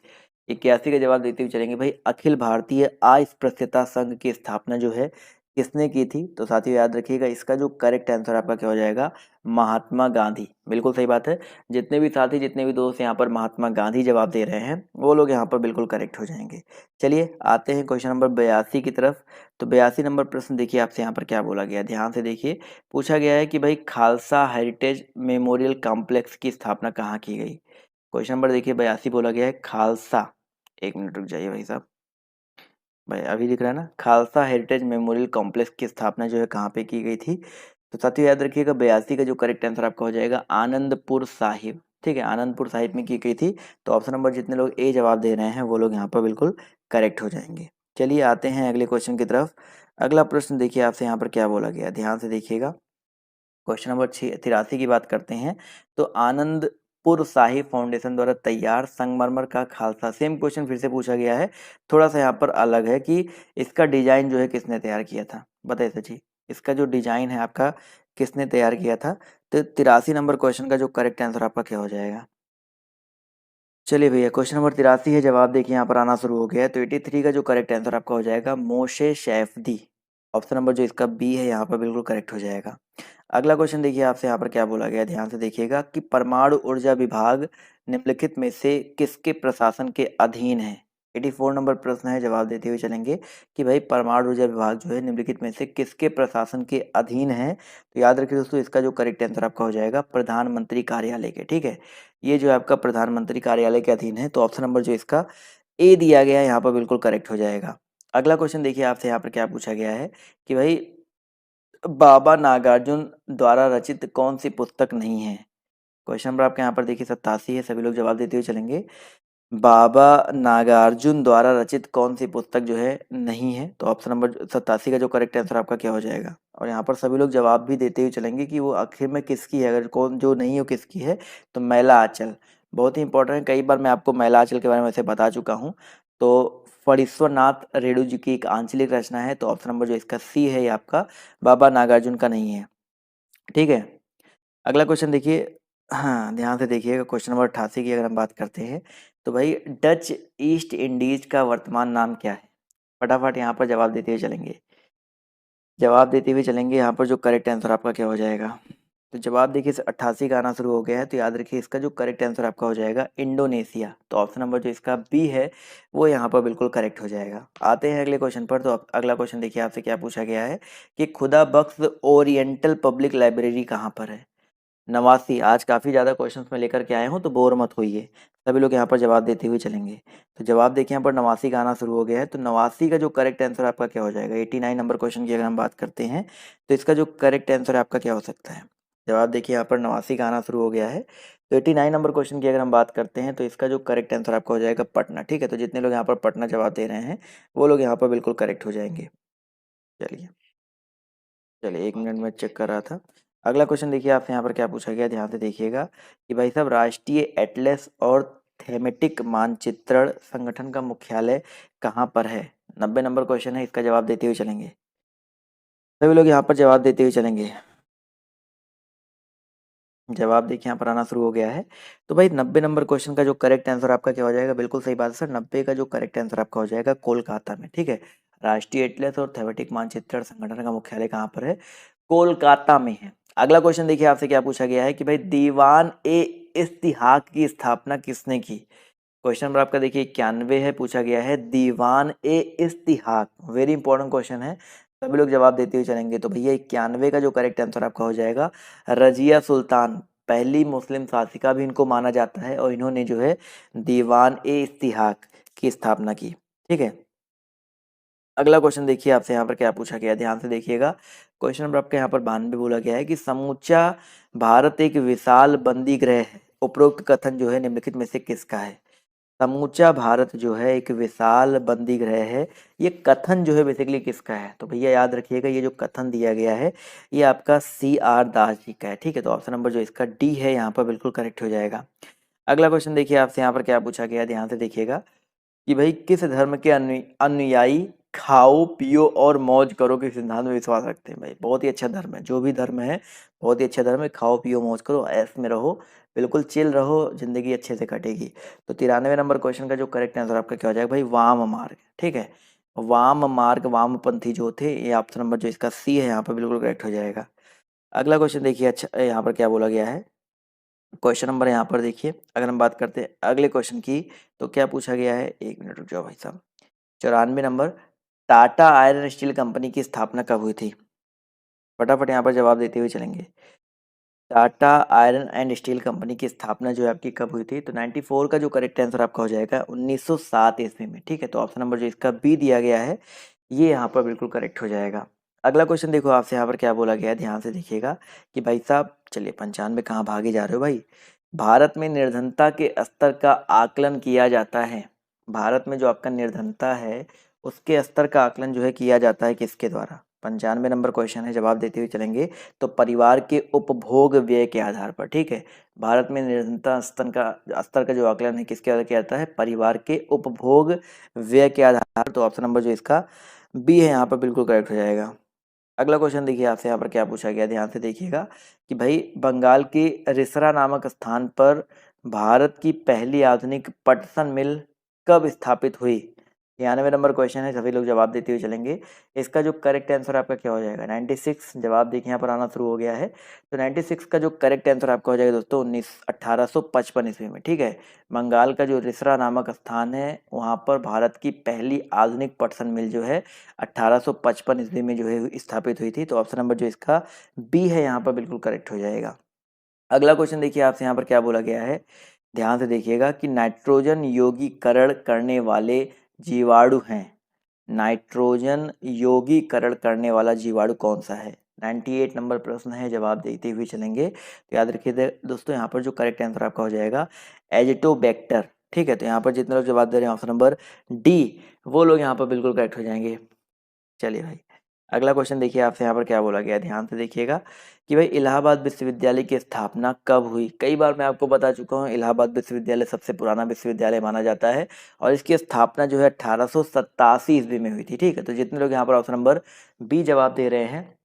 81 का जवाब देते हुए चलेंगे भाई। अखिल भारतीय अस्पृश्यता संघ की स्थापना जो है किसने की थी? तो साथियों याद रखिएगा, इसका जो करेक्ट आंसर आपका क्या हो जाएगा? महात्मा गांधी। बिल्कुल सही बात है। जितने भी साथी, जितने भी दोस्त यहाँ पर महात्मा गांधी जवाब दे रहे हैं वो लोग यहाँ पर बिल्कुल करेक्ट हो जाएंगे। चलिए आते हैं क्वेश्चन नंबर 82 की तरफ। तो 82 नंबर प्रश्न देखिए आपसे यहाँ पर क्या बोला गया, ध्यान से देखिए। पूछा गया है कि भाई खालसा हेरिटेज मेमोरियल कॉम्प्लेक्स की स्थापना कहाँ की गई? क्वेश्चन नंबर देखिए 82 बोला गया है खालसा, एक मिनट रुक जाइए भाई साहब, भाई अभी दिख रहा है ना, खालसा हेरिटेज मेमोरियल कॉम्प्लेक्स की स्थापना जो है कहाँ पे की गई थी? तो साथियों याद रखिएगा 82 का जो करेक्ट आंसर आपका हो जाएगा आनंदपुर साहिब। ठीक है, आनंदपुर साहिब में की गई थी। तो ऑप्शन नंबर जितने लोग ए जवाब दे रहे हैं वो लोग यहाँ पर बिल्कुल करेक्ट हो जाएंगे। चलिए आते हैं अगले क्वेश्चन की तरफ। अगला प्रश्न देखिए आपसे यहाँ पर क्या बोला गया, ध्यान से देखिएगा। क्वेश्चन नंबर 83 की बात करते हैं। तो आनंदपुर साहिब फाउंडेशन द्वारा तैयार संगमरमर का खालसा, सेम क्वेश्चन फिर से पूछा गया है, थोड़ा सा यहाँ पर अलग है कि इसका डिजाइन जो है किसने तैयार किया था? बताइए सची, इसका जो डिजाइन है आपका किसने तैयार किया था? तो 83 नंबर क्वेश्चन का जो करेक्ट आंसर आपका क्या हो जाएगा? चलिए भैया, क्वेश्चन नंबर 83 है, जवाब देखिए यहाँ पर आना शुरू हो गया है। तो 83 का जो करेक्ट आंसर आपका हो जाएगा मोशे शैफदी। ऑप्शन नंबर जो इसका बी है यहाँ पर बिल्कुल करेक्ट हो जाएगा। अगला क्वेश्चन देखिए आपसे यहाँ पर क्या बोला गया है, ध्यान से देखिएगा कि परमाणु ऊर्जा विभाग निम्नलिखित में से किसके प्रशासन के अधीन है। 84 नंबर प्रश्न है, जवाब देते हुए चलेंगे कि भाई परमाणु ऊर्जा विभाग जो है निम्नलिखित में से किसके प्रशासन के अधीन है। तो याद रखिए दोस्तों, इसका जो करेक्ट आंसर आपका हो जाएगा प्रधानमंत्री कार्यालय के। ठीक है, ये जो है आपका प्रधानमंत्री कार्यालय के अधीन है। तो ऑप्शन नंबर जो इसका ए दिया गया है यहाँ पर बिल्कुल करेक्ट हो जाएगा। अगला क्वेश्चन देखिए आपसे यहाँ पर क्या पूछा गया है कि भाई बाबा नागार्जुन द्वारा रचित कौन सी पुस्तक नहीं है। क्वेश्चन नंबर आपके यहाँ पर देखिए 87 है, सभी लोग जवाब देते हुए चलेंगे। बाबा नागार्जुन द्वारा रचित कौन सी पुस्तक जो है नहीं है। तो ऑप्शन नंबर 87 का जो करेक्ट आंसर आपका क्या हो जाएगा। और यहाँ पर सभी लोग जवाब भी देते हुए चलेंगे कि वो आखिर में किसकी है, अगर कौन जो नहीं है वो किसकी है। तो मैला आंचल बहुत ही इंपॉर्टेंट है, कई बार मैं आपको मैला आंचल के बारे में वैसे बता चुका हूँ। तो फणीश्वरनाथ रेणु जी की एक आंचलिक रचना है। तो ऑप्शन नंबर जो इसका सी है ये आपका बाबा नागार्जुन का नहीं है। ठीक है, अगला क्वेश्चन देखिए, हाँ ध्यान से देखिएगा। क्वेश्चन नंबर 88 की अगर हम बात करते हैं तो भाई डच ईस्ट इंडीज का वर्तमान नाम क्या है। फटाफट यहाँ पर जवाब देते हुए चलेंगे, जवाब देते हुए चलेंगे यहाँ पर जो करेक्ट आंसर आपका क्या हो जाएगा। तो जवाब देखिए 88 का आना शुरू हो गया है। तो याद रखिए इसका जो करेक्ट आंसर आपका हो जाएगा इंडोनेशिया। तो ऑप्शन नंबर जो इसका बी है वो यहाँ पर बिल्कुल करेक्ट हो जाएगा। आते हैं अगले क्वेश्चन पर। तो अगला क्वेश्चन देखिए आपसे क्या पूछा गया है कि खुदा बख्श ओरिएंटल पब्लिक लाइब्रेरी कहाँ पर है। 89, आज काफ़ी ज़्यादा क्वेश्चंस मैं लेकर के आया हूँ तो बोर मत होइए, सभी लोग यहाँ पर जवाब देते हुए चलेंगे। तो जवाब देखिए यहाँ पर 89 का आना शुरू हो गया है। तो 89 का जो करेक्ट आंसर आपका क्या हो जाएगा। 89 नंबर क्वेश्चन की अगर हम बात करते हैं तो इसका जो करेक्ट आंसर आपका क्या हो सकता है। जवाब देखिए यहाँ पर 89 का आना शुरू हो गया है। तो 89 नंबर क्वेश्चन की अगर हम बात करते हैं तो इसका जो करेक्ट आंसर आपका हो जाएगा पटना। ठीक है, तो जितने लोग यहाँ पर पटना जवाब दे रहे हैं वो लोग यहाँ पर बिल्कुल करेक्ट हो जाएंगे। चलिए चलिए, 1 मिनट में चेक कर रहा था। अगला क्वेश्चन देखिए आपसे यहाँ पर क्या पूछा गया, ध्यान से देखिएगा कि भाई साहब राष्ट्रीय एटलस और थेमेटिक मानचित्रण संगठन का मुख्यालय कहाँ पर है। 90 नंबर क्वेश्चन है, इसका जवाब देते हुए चलेंगे, सभी लोग यहाँ पर जवाब देते हुए चलेंगे। जवाब देखिए यहाँ पर आना शुरू हो गया है। तो भाई 90 नंबर क्वेश्चन का जो करेक्ट आंसर आपका क्या हो जाएगा, बिल्कुल सही बात है सर, 90 का जो करेक्ट आंसर आपका हो जाएगा कोलकाता में। ठीक है, राष्ट्रीय एटलस और थेमेटिक मानचित्रण संगठन का मुख्यालय कहाँ पर है, कोलकाता में है। अगला क्वेश्चन देखिए आपसे क्या पूछा गया है कि भाई दीवान ए इस्तिहाक की स्थापना किसने की। क्वेश्चन नंबर आपका देखिए 91 है, पूछा गया है दीवान ए इस्तिहाक, वेरी इंपॉर्टेंट क्वेश्चन है, सभी लोग जवाब देते हुए चलेंगे। तो भैया 91 का जो करेक्ट आंसर आपका हो जाएगा रजिया सुल्तान, पहली मुस्लिम शासिका भी इनको माना जाता है और इन्होंने जो है दीवान ए इस्तिहाक की स्थापना की। ठीक है, अगला क्वेश्चन देखिए आपसे यहाँ पर क्या पूछा गया, ध्यान से देखिएगा। क्वेश्चन नंबर आपके यहाँ पर 92 बोला गया है कि समूचा भारत एक विशाल बंदी गृह है, उपरोक्त कथन जो है निम्नलिखित में से किसका है। समूचा भारत जो है एक विशाल बंदी गृह है, ये कथन जो है बेसिकली किसका है। तो भैया याद रखिएगा ये जो कथन दिया गया है ये आपका CR दास जी का है। ठीक है, तो ऑप्शन नंबर जो इसका डी है यहाँ पर बिल्कुल करेक्ट हो जाएगा। अगला क्वेश्चन देखिए आपसे यहाँ पर क्या पूछा गया, ध्यान से देखिएगा कि भाई किस धर्म के अनुयायी खाओ पियो और मौज करो के सिद्धांत में विश्वास रखते हैं। भाई बहुत ही अच्छा धर्म है, जो भी धर्म है बहुत ही अच्छा धर्म है, खाओ पियो मौज करो, ऐश में रहो, बिल्कुल चिल रहो, जिंदगी अच्छे से कटेगी। तो 93 नंबर क्वेश्चन का जो करेक्ट आंसर आपका क्या हो जाएगा भाई वाम मार्ग। ठीक है, वाम मार्ग वामपंथी जो थे, ये ऑप्शन नंबर जो इसका सी है यहाँ पर बिल्कुल करेक्ट हो जाएगा। अगला क्वेश्चन देखिए, अच्छा यहाँ पर क्या बोला गया है, क्वेश्चन नंबर यहाँ पर देखिए अगर हम बात करते हैं अगले क्वेश्चन की तो क्या पूछा गया है, 1 मिनट रुक जाओ भाई साहब। 94 number, Tata iron steel company की स्थापना कब हुई थी। फटाफट यहाँ पर जवाब देते हुए चलेंगे। Tata iron and steel company की स्थापना जो है आपकी कब हुई थी। तो 94 का जो करेक्ट आंसर आपका हो जाएगा 1907 ईस्वी में। ठीक है, तो ऑप्शन नंबर जो इसका बी दिया गया है ये यहाँ पर बिल्कुल करेक्ट हो जाएगा। अगला क्वेश्चन देखो आपसे यहाँ पर क्या बोला गया है, ध्यान से देखिएगा कि भाई साहब चलिए 95 कहाँ भागे जा रहे हो भाई। भारत में निर्धनता के स्तर का आकलन किया जाता है, भारत में जो आपका निर्धनता है उसके स्तर का आकलन जो है किया जाता है किसके द्वारा। 95 नंबर क्वेश्चन है, जवाब देते हुए चलेंगे। तो परिवार के उपभोग व्यय के आधार पर। ठीक है, भारत में निर्धनता स्तर का जो आकलन है किसके आधार किया जाता है, परिवार के उपभोग व्यय के आधार पर। तो ऑप्शन नंबर जो इसका बी है यहाँ पर बिल्कुल करेक्ट हो जाएगा। अगला क्वेश्चन देखिए आपसे यहाँ पर क्या पूछा गया, ध्यान से देखिएगा कि भाई बंगाल के रिसरा नामक स्थान पर भारत की पहली आधुनिक पटसन मिल कब स्थापित हुई? 93 नंबर क्वेश्चन है, सभी लोग जवाब देते हुए चलेंगे। इसका जो करेक्ट आंसर आपका क्या हो जाएगा? 96 जवाब देखिए यहाँ पर आना शुरू हो गया है। तो 96 का जो करेक्ट आंसर आपका हो जाएगा दोस्तों 1855 ईस्वी में, ठीक है। बंगाल का जो रिसरा नामक स्थान है वहाँ पर भारत की पहली आधुनिक पटसन मिल जो है 1855 ईस्वी में जो है स्थापित हुई थी। तो ऑप्शन नंबर जो इसका बी है यहाँ पर बिल्कुल करेक्ट हो जाएगा। अगला क्वेश्चन देखिए आपसे यहाँ पर क्या बोला गया है, ध्यान से देखिएगा कि नाइट्रोजन यौगीकरण करने वाले जीवाणु हैं। नाइट्रोजन यौगीकरण करने वाला जीवाणु कौन सा है? 98 नंबर प्रश्न है, जवाब देते हुए चलेंगे। तो याद रखिए दोस्तों यहाँ पर जो करेक्ट आंसर आपका हो जाएगा एजिटोबैक्टर, ठीक है। तो यहाँ पर जितने लोग जवाब दे रहे हैं ऑप्शन नंबर डी, वो लोग यहाँ पर बिल्कुल करेक्ट हो जाएंगे। चलिए भाई, अगला क्वेश्चन देखिए आपसे यहाँ पर क्या बोला गया है, ध्यान से देखिएगा कि भाई इलाहाबाद विश्वविद्यालय की स्थापना कब हुई? कई बार मैं आपको बता चुका हूँ, इलाहाबाद विश्वविद्यालय सबसे पुराना विश्वविद्यालय माना जाता है और इसकी स्थापना जो है 1887 ईस्वी में हुई थी, ठीक है। तो जितने लोग यहाँ पर ऑप्शन नंबर बी जवाब दे रहे हैं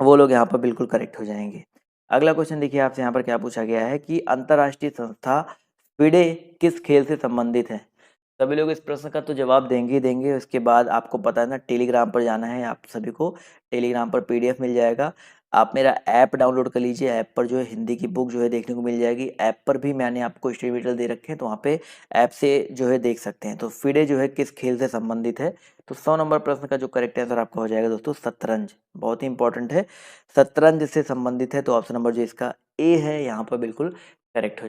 वो लोग यहाँ पर बिल्कुल करेक्ट हो जाएंगे। अगला क्वेश्चन देखिए आपसे यहाँ पर क्या पूछा गया है कि अंतर्राष्ट्रीय संस्था फिडे किस खेल से संबंधित है? सभी लोग इस प्रश्न का तो जवाब देंगे ही देंगे। उसके बाद आपको पता है ना, टेलीग्राम पर जाना है आप सभी को। टेलीग्राम पर पीडीएफ मिल जाएगा, आप मेरा ऐप डाउनलोड कर लीजिए। ऐप पर जो है हिंदी की बुक जो है देखने को मिल जाएगी। ऐप पर भी मैंने आपको स्टडी मटेरियल दे रखे हैं, तो वहाँ पे ऐप से जो है देख सकते हैं। तो फिडे जो है किस खेल से संबंधित है? तो 100 नंबर प्रश्न का जो करेक्ट आंसर आपका हो जाएगा दोस्तों शतरंज, बहुत ही इंपॉर्टेंट है। शतरंज से संबंधित है, तो ऑप्शन नंबर जो इसका ए है यहाँ पर बिल्कुल करेक्ट हो